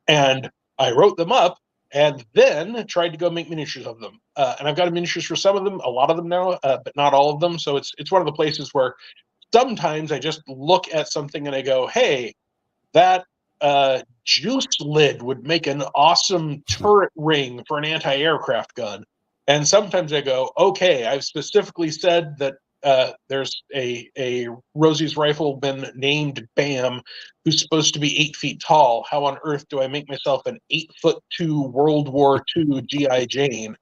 Speaker 2: And I wrote them up and then tried to go make miniatures of them. And I've got miniatures for some of them, a lot of them now, but not all of them. So it's one of the places where sometimes I just look at something and I go, hey, that juice lid would make an awesome turret ring for an anti-aircraft gun. And sometimes I go, okay, I've specifically said that there's a Rosie's rifleman named Bam who's supposed to be 8 feet tall. How on earth do I make myself an 8'2" World War II G.I. Jane?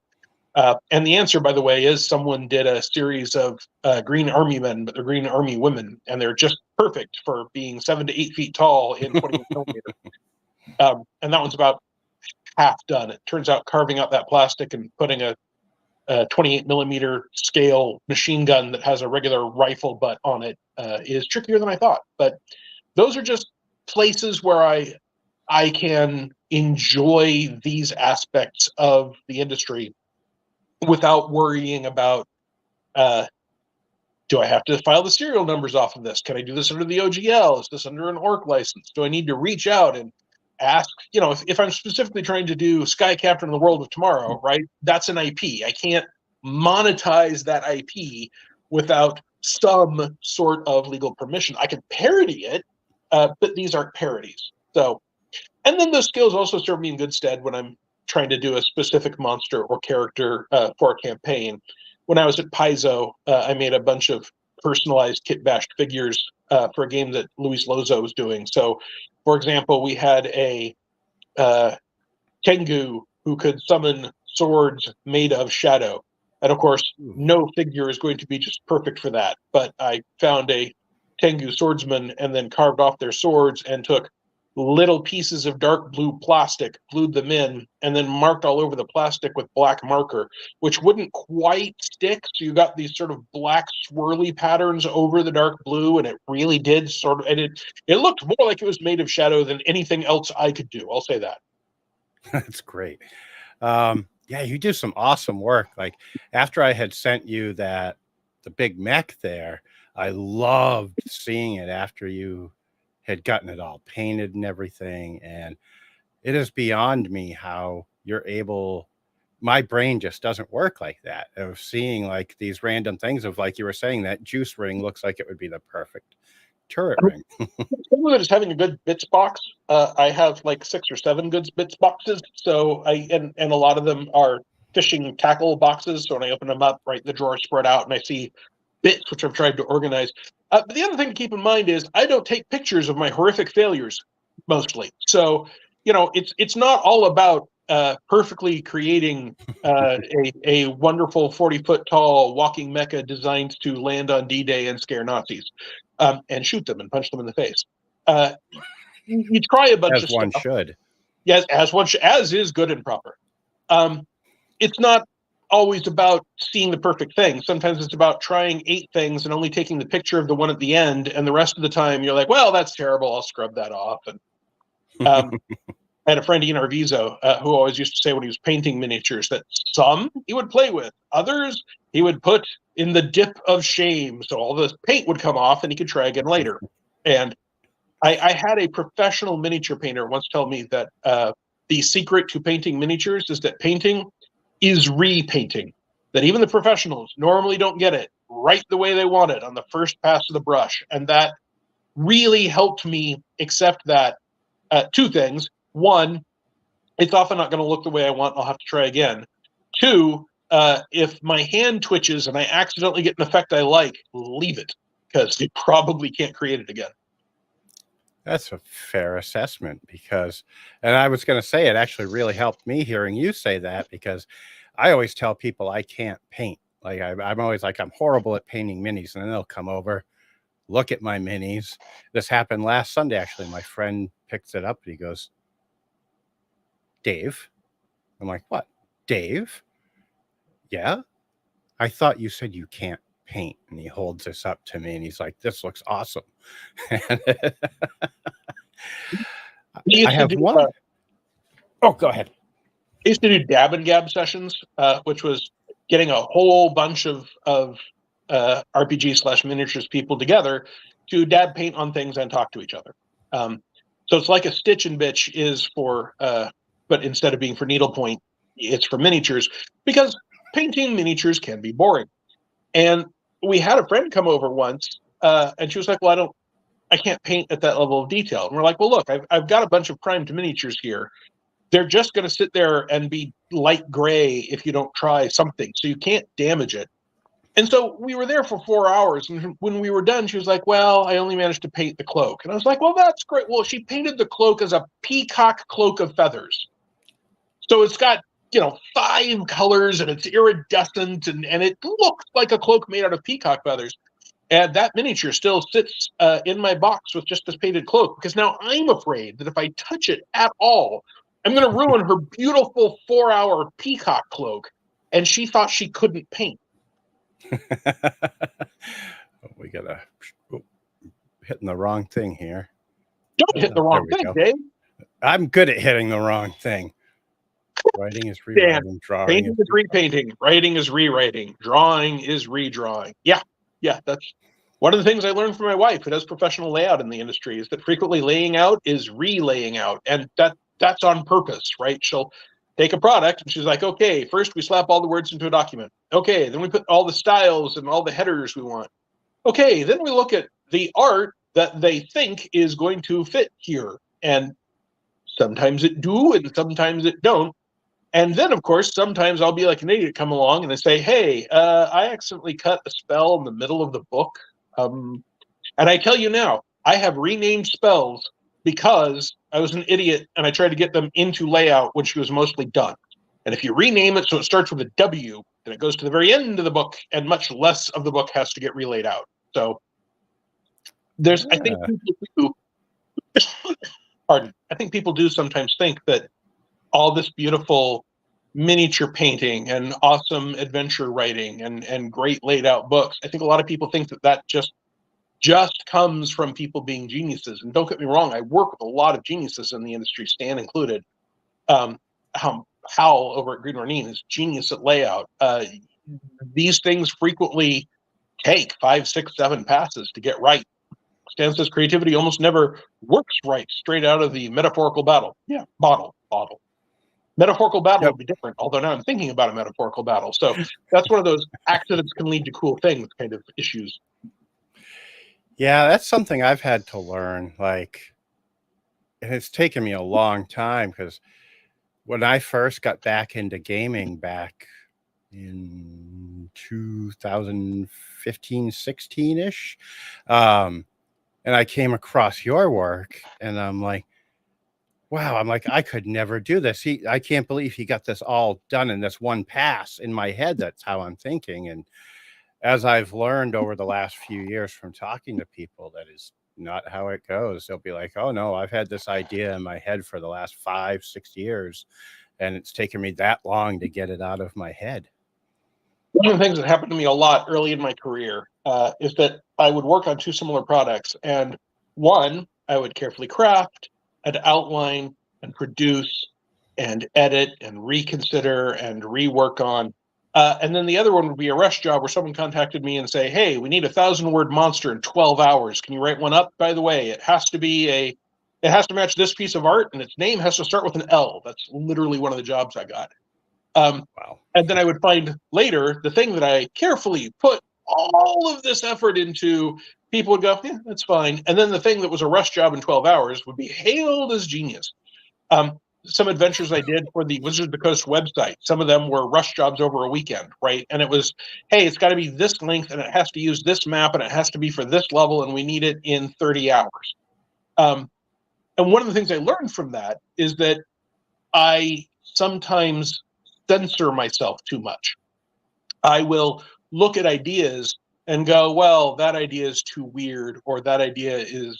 Speaker 2: And the answer, by the way, is someone did a series of Green Army men, but they're Green Army women, and they're just perfect for being 7 to 8 feet tall in 20 millimeter. And that one's about half done. It turns out carving out that plastic and putting a 28 millimeter scale machine gun that has a regular rifle butt on it is trickier than I thought. But those are just places where I can enjoy these aspects of the industry without worrying about, do I have to file the serial numbers off of this? Can I do this under the OGL? Is this under an ORC license? Do I need to reach out and ask, if I'm specifically trying to do Sky Captain in the World of Tomorrow, right? That's an IP. I can't monetize that IP without some sort of legal permission. I can parody it, but these aren't parodies. So, and then those skills also serve me in good stead when I'm trying to do a specific monster or character for a campaign. When I was at Paizo, I made a bunch of personalized kit bashed figures for a game that Luis Lozo was doing. So, for example, we had a Tengu who could summon swords made of shadow. And of course, no figure is going to be just perfect for that. But I found a Tengu swordsman and then carved off their swords and took little pieces of dark blue plastic, glued them in, and then marked all over the plastic with black marker, which wouldn't quite stick. So you got these sort of black swirly patterns over the dark blue, and it really did sort of, and it looked more like it was made of shadow than anything else I could do. I'll say that.
Speaker 1: That's great. Yeah, you do some awesome work. Like after I had sent you the big mech there, I loved seeing it after you had gotten it all painted and everything. And it is beyond me how you're able, my brain just doesn't work like that, of seeing like these random things of, like you were saying, that juice ring looks like it would be the perfect turret ring.
Speaker 2: Some of it is having a good bits box. I have like 6 or 7 good bits boxes. So and a lot of them are fishing tackle boxes. So when I open them up, right, the drawer spread out and I see bits, which I've tried to organize. But the other thing to keep in mind is I don't take pictures of my horrific failures mostly. So, it's not all about perfectly creating a wonderful 40-foot tall walking mecha designed to land on D-Day and scare Nazis and shoot them and punch them in the face. You try a bunch
Speaker 1: As
Speaker 2: of
Speaker 1: one
Speaker 2: stuff.
Speaker 1: should.
Speaker 2: Yes, as is good and proper. It's not always about seeing the perfect thing. Sometimes it's about trying 8 things and only taking the picture of the one at the end, and the rest of the time you're like, well, that's terrible, I'll scrub that off. And I had a friend, Ian Arvizo, who always used to say when he was painting miniatures that some he would play with, others he would put in the dip of shame, so all the paint would come off and he could try again later. And I had a professional miniature painter once tell me that the secret to painting miniatures is that painting is repainting, that even the professionals normally don't get it right the way they want it on the first pass of the brush. And that really helped me accept that 2 things. 1, it's often not going to look the way I want. I'll have to try again. 2, if my hand twitches and I accidentally get an effect I like, leave it, because you probably can't create it again.
Speaker 1: That's a fair assessment, because, and I was going to say, it actually really helped me hearing you say that, because I always tell people I can't paint. Like I'm always like, I'm horrible at painting minis, and then they'll come over, look at my minis. This happened last Sunday, actually. My friend picks it up and he goes, Dave. I'm like, what? Dave? Yeah? I thought you said you can't paint. And he holds this up to me and he's like, this looks awesome. I have one. Oh, go ahead.
Speaker 2: I used to do dab and gab sessions, which was getting a whole bunch of RPG/miniatures people together to dab paint on things and talk to each other. So it's like a Stitch and Bitch is for, but instead of being for needlepoint, it's for miniatures, because painting miniatures can be boring. And we had a friend come over once, and she was like, well, I can't paint at that level of detail. And we're like, well, look, I've got a bunch of primed miniatures here. They're just going to sit there and be light gray if you don't try something. So you can't damage it. And so we were there for 4 hours. And when we were done, she was like, well, I only managed to paint the cloak. And I was like, well, that's great. Well, she painted the cloak as a peacock cloak of feathers. So it's got, 5 colors and it's iridescent and it looks like a cloak made out of peacock feathers. And that miniature still sits in my box with just this painted cloak because now I'm afraid that if I touch it at all, I'm going to ruin her beautiful 4-hour peacock cloak. And she thought she couldn't paint.
Speaker 1: We got hitting the wrong thing here.
Speaker 2: Don't hit the wrong thing, Dave.
Speaker 1: I'm good at hitting the wrong thing. Writing is rewriting, drawing
Speaker 2: painting is repainting, writing is rewriting, drawing is redrawing. Yeah, that's one of the things I learned from my wife, who does professional layout in the industry, is that frequently laying out is relaying out, and that's on purpose, right? She'll take a product and she's like, okay, first we slap all the words into a document. Okay, then we put all the styles and all the headers we want. Okay, then we look at the art that they think is going to fit here, and sometimes it do and sometimes it don't. And then, of course, sometimes I'll be like an idiot, come along and I say, hey, I accidentally cut a spell in the middle of the book. And I tell you now, I have renamed spells because I was an idiot and I tried to get them into layout when she was mostly done. And if you rename it so it starts with a W, then it goes to the very end of the book and much less of the book has to get relayed out. So I think people do, pardon, I think people do sometimes think that all this beautiful miniature painting and awesome adventure writing and great laid out books. I think a lot of people think that just comes from people being geniuses. And don't get me wrong, I work with a lot of geniuses in the industry, Stan included. Hal over at Green Ronin is genius at layout. These things frequently take 5, 6, 7 passes to get right. Stan says creativity almost never works right straight out of the metaphorical battle. Yeah, bottle. Metaphorical battle would be different, although now I'm thinking about a metaphorical battle. So that's one of those accidents can lead to cool things kind of issues.
Speaker 1: Yeah, that's something I've had to learn. And it's taken me a long time because when I first got back into gaming back in 2015, 16-ish, and I came across your work and I'm like, wow, I could never do this. I can't believe he got this all done in this one pass in my head. That's how I'm thinking. And as I've learned over the last few years from talking to people, that is not how it goes. They'll be like, oh no, I've had this idea in my head for the last 5, 6 years, and it's taken me that long to get it out of my head.
Speaker 2: One of the things that happened to me a lot early in my career is that I would work on 2 similar products. And one, I would carefully craft, and outline and produce and edit and reconsider and rework on. And then the other one would be a rush job where someone contacted me and say, hey, we need a 1,000-word monster in 12 hours. Can you write one up? By the way, it has to match this piece of art and its name has to start with an L. That's literally one of the jobs I got.
Speaker 1: Wow.
Speaker 2: And then I would find later the thing that I carefully put all of this effort into, people would go, yeah, that's fine. And then the thing that was a rush job in 12 hours would be hailed as genius. Some adventures I did for the Wizards of the Coast website, some of them were rush jobs over a weekend, right? And it was, hey, it's got to be this length and it has to use this map and it has to be for this level and we need it in 30 hours. And one of the things I learned from that is that I sometimes censor myself too much. I will look at ideas and go, well, that idea is too weird, or that idea is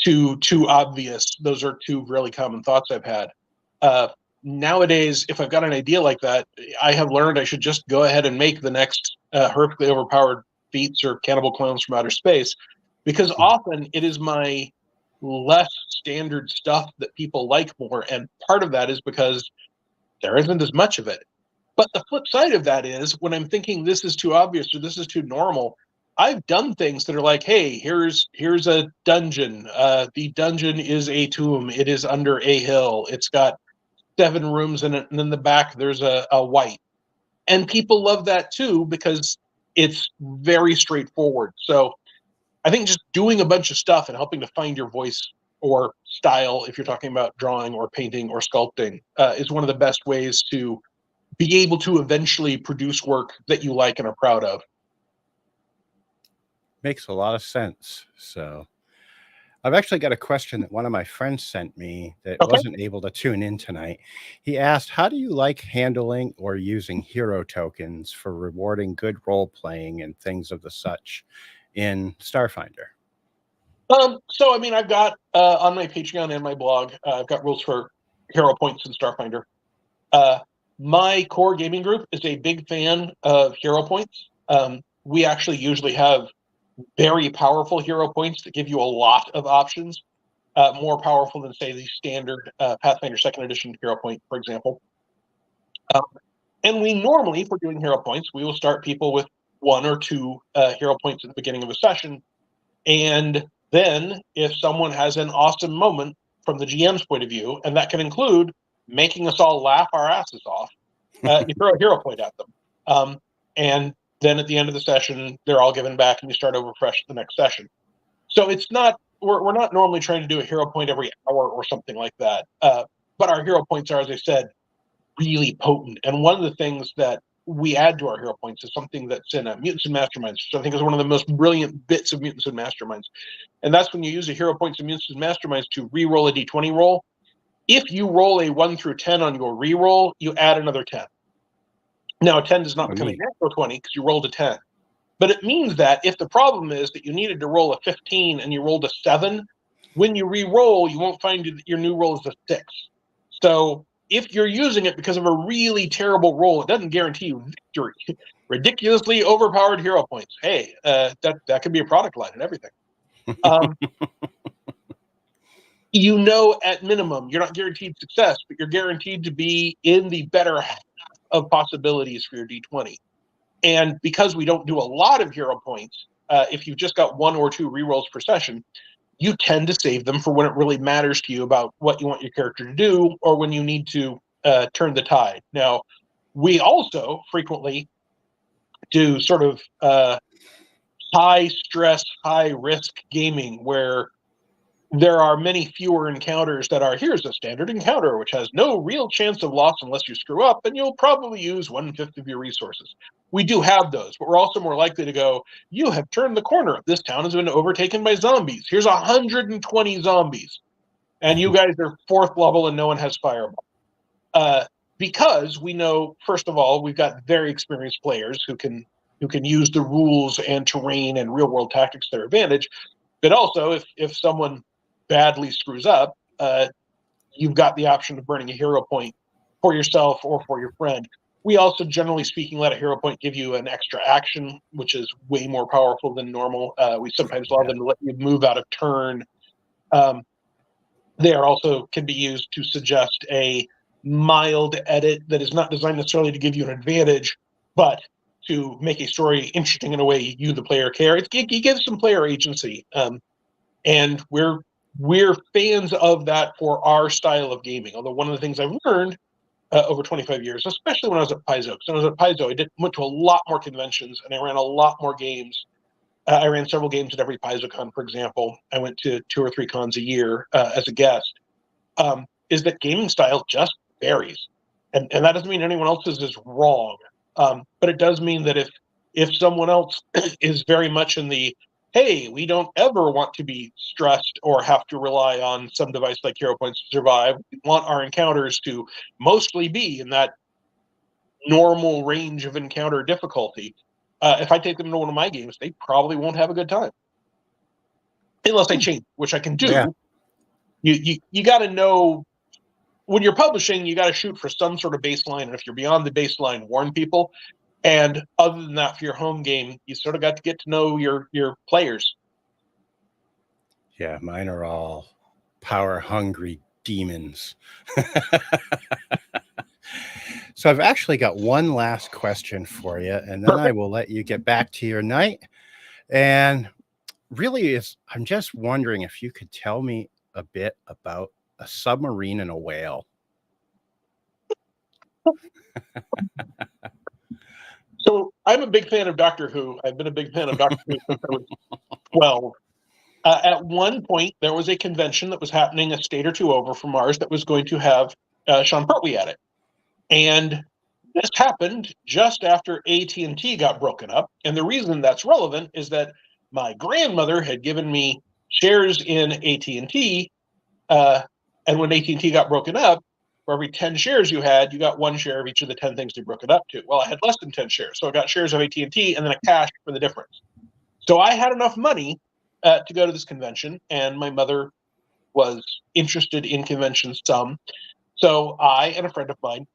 Speaker 2: too obvious. Those are 2 really common thoughts I've had. Nowadays, if I've got an idea like that, I have learned I should just go ahead and make the next horrifically overpowered feats or cannibal clones from outer space, because often it is my less standard stuff that people like more, and part of that is because there isn't as much of it. But the flip side of that is when I'm thinking this is too obvious or this is too normal, I've done things that are like, hey, here's a dungeon. The dungeon is a tomb. It is under a hill. It's got 7 rooms in it, and in the back there's a white. And people love that too because it's very straightforward. So I think just doing a bunch of stuff and helping to find your voice or style, if you're talking about drawing or painting or sculpting, is one of the best ways to be able to eventually produce work that you like and are proud of.
Speaker 1: Makes a lot of sense. So I've actually got a question that one of my friends sent me that
Speaker 2: Okay.
Speaker 1: wasn't able to tune in tonight. He asked, how do you like handling or using hero tokens for rewarding good role playing and things of the such in Starfinder?
Speaker 2: So I mean, I've got on my Patreon and my blog, I've got rules for hero points in Starfinder. My core gaming group is a big fan of hero points. We actually usually have very powerful hero points that give you a lot of options, more powerful than, say, the standard Pathfinder 2nd Edition hero point, for example. And we normally, if we're doing hero points, we will start people with 1 or 2 hero points at the beginning of a session. And then if someone has an awesome moment from the GM's point of view, and that can include making us all laugh our asses off, you throw a hero point at them. And then at the end of the session, they're all given back and you start over fresh the next session. So it's not, we're not normally trying to do a hero point every hour or something like that. But our hero points are, as I said, really potent. And one of the things that we add to our hero points is something that's in Mutants and Masterminds, which I think is one of the most brilliant bits of Mutants and Masterminds. And that's when you use a hero points in Mutants and Masterminds to re-roll a d20 roll. If you roll a 1 through 10 on your re-roll, you add another 10. Now, a 10 does not become a natural 20 because you rolled a 10. But it means that if the problem is that you needed to roll a 15 and you rolled a 7, when you re-roll, you won't find that your new roll is a 6. So if you're using it because of a really terrible roll, it doesn't guarantee you victory. Ridiculously overpowered hero points. Hey, that could be a product line and everything. You know, at minimum, you're not guaranteed success, but you're guaranteed to be in the better half of possibilities for your D20. And because we don't do a lot of hero points, if you've just got 1 or 2 rerolls per session, you tend to save them for when it really matters to you about what you want your character to do or when you need to turn the tide. Now, we also frequently do sort of high stress, high risk gaming where there are many fewer encounters that are, here's a standard encounter, which has no real chance of loss unless you screw up, and you'll probably use 1/5 of your resources. We do have those, but we're also more likely to go, you have turned the corner. This town has been overtaken by zombies. Here's 120 zombies. And you guys are 4th level and no one has fireball. Because we know, first of all, we've got very experienced players who can use the rules and terrain and real-world tactics to their advantage. But also, if someone badly screws up, you've got the option of burning a hero point for yourself or for your friend. We also, generally speaking, let a hero point give you an extra action, which is way more powerful than normal. We sometimes allow them to let you move out of turn. They are also can be used to suggest a mild edit that is not designed necessarily to give you an advantage, but to make a story interesting in a way you, the player, care. It gives some player agency, and we're fans of that for our style of gaming. Although one of the things I've learned over 25 years, especially when I was at Paizo, because when I was at Paizo, I went to a lot more conventions and I ran a lot more games. I ran several games at every PaizoCon, for example. I went to 2 or 3 cons a year as a guest. Is that gaming style just varies, and that doesn't mean anyone else's is wrong, but it does mean that if someone else is very much in the, hey, we don't ever want to be stressed or have to rely on some device like hero points to survive. We want our encounters to mostly be in that normal range of encounter difficulty. If I take them to one of my games, they probably won't have a good time. Unless I change, which I can do.
Speaker 1: Yeah.
Speaker 2: You got to know, when you're publishing, you got to shoot for some sort of baseline. And if you're beyond the baseline, warn people. And other than that, for your home game, you sort of got to get to know your players.
Speaker 1: Yeah, mine are all power-hungry demons. So I've actually got one last question for you, and then I will let you get back to your night. And really, I'm just wondering if you could tell me a bit about a submarine and a whale.
Speaker 2: So I'm a big fan of Doctor Who. I've been a big fan of Doctor Who since I was 12. At one point, there was a convention that was happening a state or two over from ours that was going to have Sean Pertwee at it. And This happened just after AT&T got broken up. And the reason that's relevant is that my grandmother had given me shares in AT&T. And when AT&T got broken up, for every 10 shares you had, you got one share of each of the 10 things they broke it up to. Well, I had less than 10 shares. So I got shares of AT&T and then a cash for the difference. So I had enough money to go to this convention, and my mother was interested in conventions some. So I and a friend of mine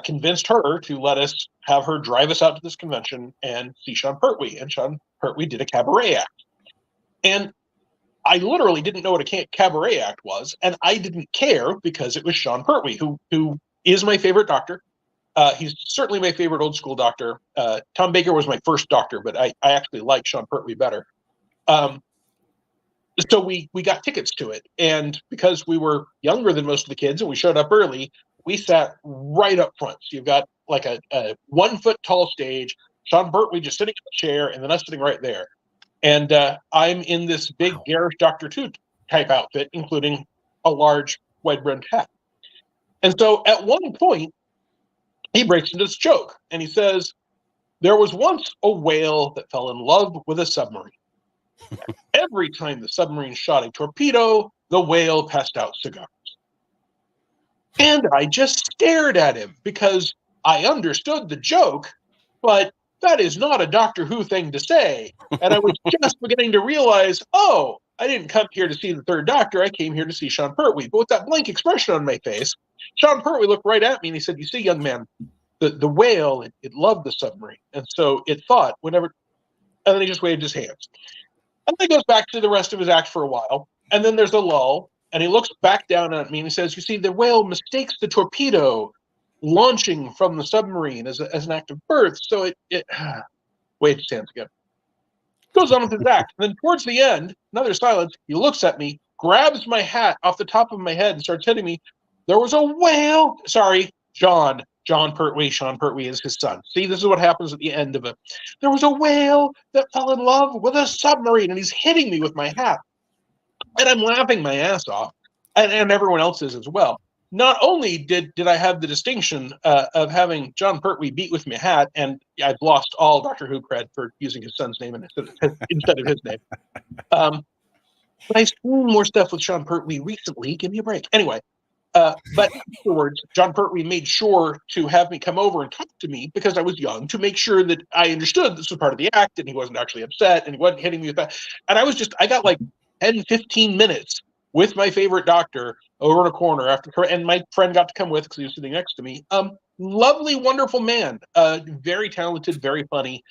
Speaker 2: convinced her to let us have her drive us out to this convention and see Sean Pertwee. And Sean Pertwee did a cabaret act. And I literally didn't know what a cabaret act was, and I didn't care because it was Sean Pertwee, who is my favorite doctor. He's certainly my favorite old school doctor. Tom Baker was my first doctor, but I actually like Sean Pertwee better. So we got tickets to it, and because we were younger than most of the kids and we showed up early, we sat right up front. So you've got like a 1 foot tall stage, Sean Pertwee just sitting in a chair, and then us sitting right there. And I'm in this big garish Dr. Two type outfit, including a large wide-brimmed hat. And so at one point, he breaks into this joke, and he says, "There was once a whale that fell in love with a submarine. Every time the submarine shot a torpedo, the whale passed out cigars." And I just stared at him because I understood the joke, but that is not a Doctor Who thing to say. And I was just beginning to realize, oh, I didn't come here to see the Third Doctor. I came here to see Sean Pertwee. But with that blank expression on my face, Sean Pertwee looked right at me and he said, "You see, young man, the whale, it loved the submarine. And so it thought whenever," and then he just waved his hands. And then he goes back to the rest of his act for a while. And then there's a lull. And he looks back down at me and he says, "You see, the whale mistakes the torpedo launching from the submarine as an act of birth. So it waves his hands again. Goes on with his act. And then towards the end, another silence. He looks at me, grabs my hat off the top of my head and starts hitting me. There was a whale. Sorry, John Pertwee. Sean Pertwee is his son. See, this is what happens at the end of it. There was a whale that fell in love with a submarine, and he's hitting me with my hat. And I'm laughing my ass off, and everyone else is as well. Not only did I have the distinction of having John Pertwee beat with my hat, and I've lost all Doctor Who cred for using his son's name instead of his name. But I've seen more stuff with Sean Pertwee recently. Give me a break. Anyway, but afterwards, John Pertwee made sure to have me come over and talk to me because I was young, to make sure that I understood this was part of the act and he wasn't actually upset and he wasn't hitting me with that. And I got like 10, 15 minutes with my favorite doctor over in a corner and my friend got to come with because he was sitting next to me. Lovely, wonderful man, very talented, very funny.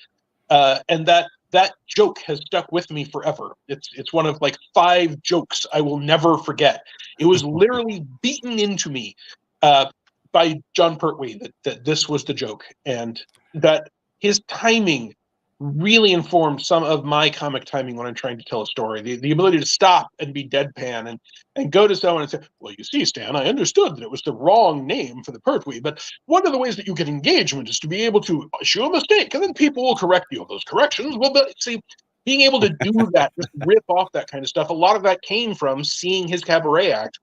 Speaker 2: And that joke has stuck with me forever. It's one of like 5 jokes I will never forget. It was literally beaten into me by John Pertwee that this was the joke, and that his timing really informed some of my comic timing when I'm trying to tell a story. The ability to stop and be deadpan and go to someone and say, "Well, you see, Stan, I understood that it was the wrong name for the Pertwee, but one of the ways that you get engagement is to be able to issue a mistake, and then people will correct you of those corrections." Well, but see, being able to do that, just rip off that kind of stuff, a lot of that came from seeing his cabaret act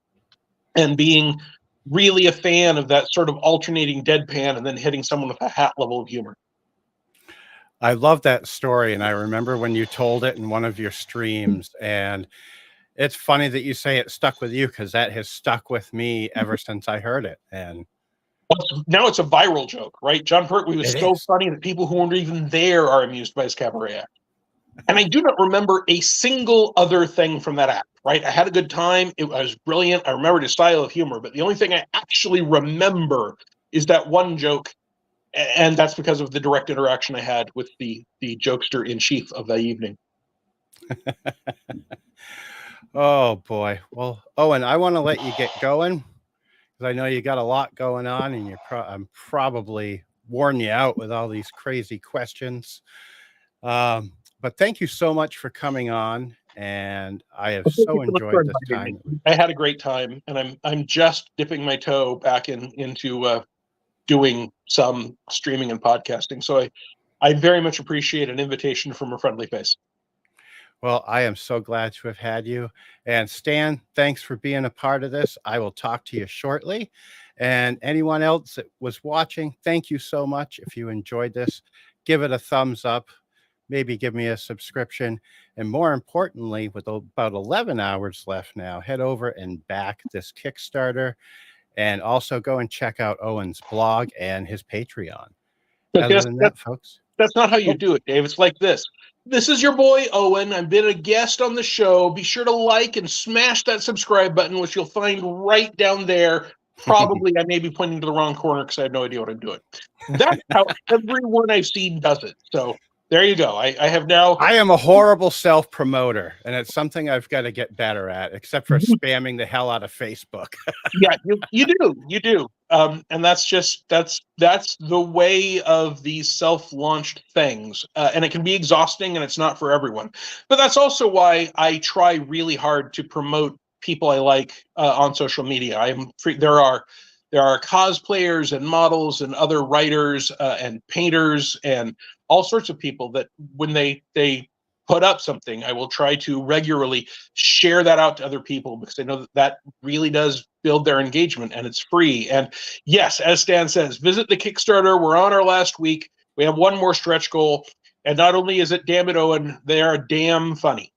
Speaker 2: and being really a fan of that sort of alternating deadpan and then hitting someone with a hat level of humor.
Speaker 1: I love that story, and I remember when you told it in one of your streams, and it's funny that you say it stuck with you because that has stuck with me ever since I heard it. And
Speaker 2: now it's a viral joke, right? John Pertwee was so funny that people who weren't even there are amused by his cabaret act. And I do not remember a single other thing from that act, right? I had a good time. It was brilliant. I remembered his style of humor, but the only thing I actually remember is that one joke. And that's because of the direct interaction I had with the jokester in chief of that evening.
Speaker 1: Oh boy. Well, Owen, I want to let you get going because I know you got a lot going on, and I'm probably worn you out with all these crazy questions. But thank you so much for coming on, and I have so enjoyed this time.
Speaker 2: I had a great time, and I'm just dipping my toe back into doing some streaming and podcasting. So I very much appreciate an invitation from a friendly face.
Speaker 1: Well, I am so glad to have had you. And Stan, thanks for being a part of this. I will talk to you shortly. And anyone else that was watching, thank you so much. If you enjoyed this, give it a thumbs up, maybe give me a subscription. And more importantly, with about 11 hours left now, head over and back this Kickstarter, and also go and check out Owen's blog and his Patreon.
Speaker 2: But
Speaker 1: Other than that, folks,
Speaker 2: that's not how you do it, Dave. It's like this. This is your boy, Owen. I've been a guest on the show. Be sure to like and smash that subscribe button, which you'll find right down there. Probably I may be pointing to the wrong corner because I have no idea what I'm doing. That's how everyone I've seen does it. So there you go. I have now.
Speaker 1: I am a horrible self-promoter, and it's something I've got to get better at, except for spamming the hell out of Facebook.
Speaker 2: Yeah, you do. And that's the way of these self-launched things, and it can be exhausting, and it's not for everyone. But that's also why I try really hard to promote people I like on social media. There are cosplayers and models and other writers and painters and all sorts of people that when they put up something, I will try to regularly share that out to other people because I know that really does build their engagement, and it's free. And yes, as Stan says, visit the Kickstarter. We're on our last week. We have one more stretch goal. And not only is it Damn It Owen, they are damn funny.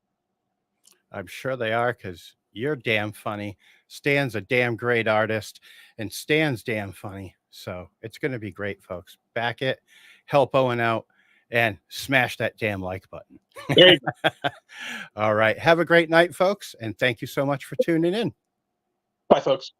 Speaker 1: I'm sure they are, because you're damn funny. Stan's a damn great artist, and Stan's damn funny. So it's going to be great, folks. Back it, help Owen out, and smash that damn like button. All right. Have a great night, folks. And thank you so much for tuning in.
Speaker 2: Bye, folks.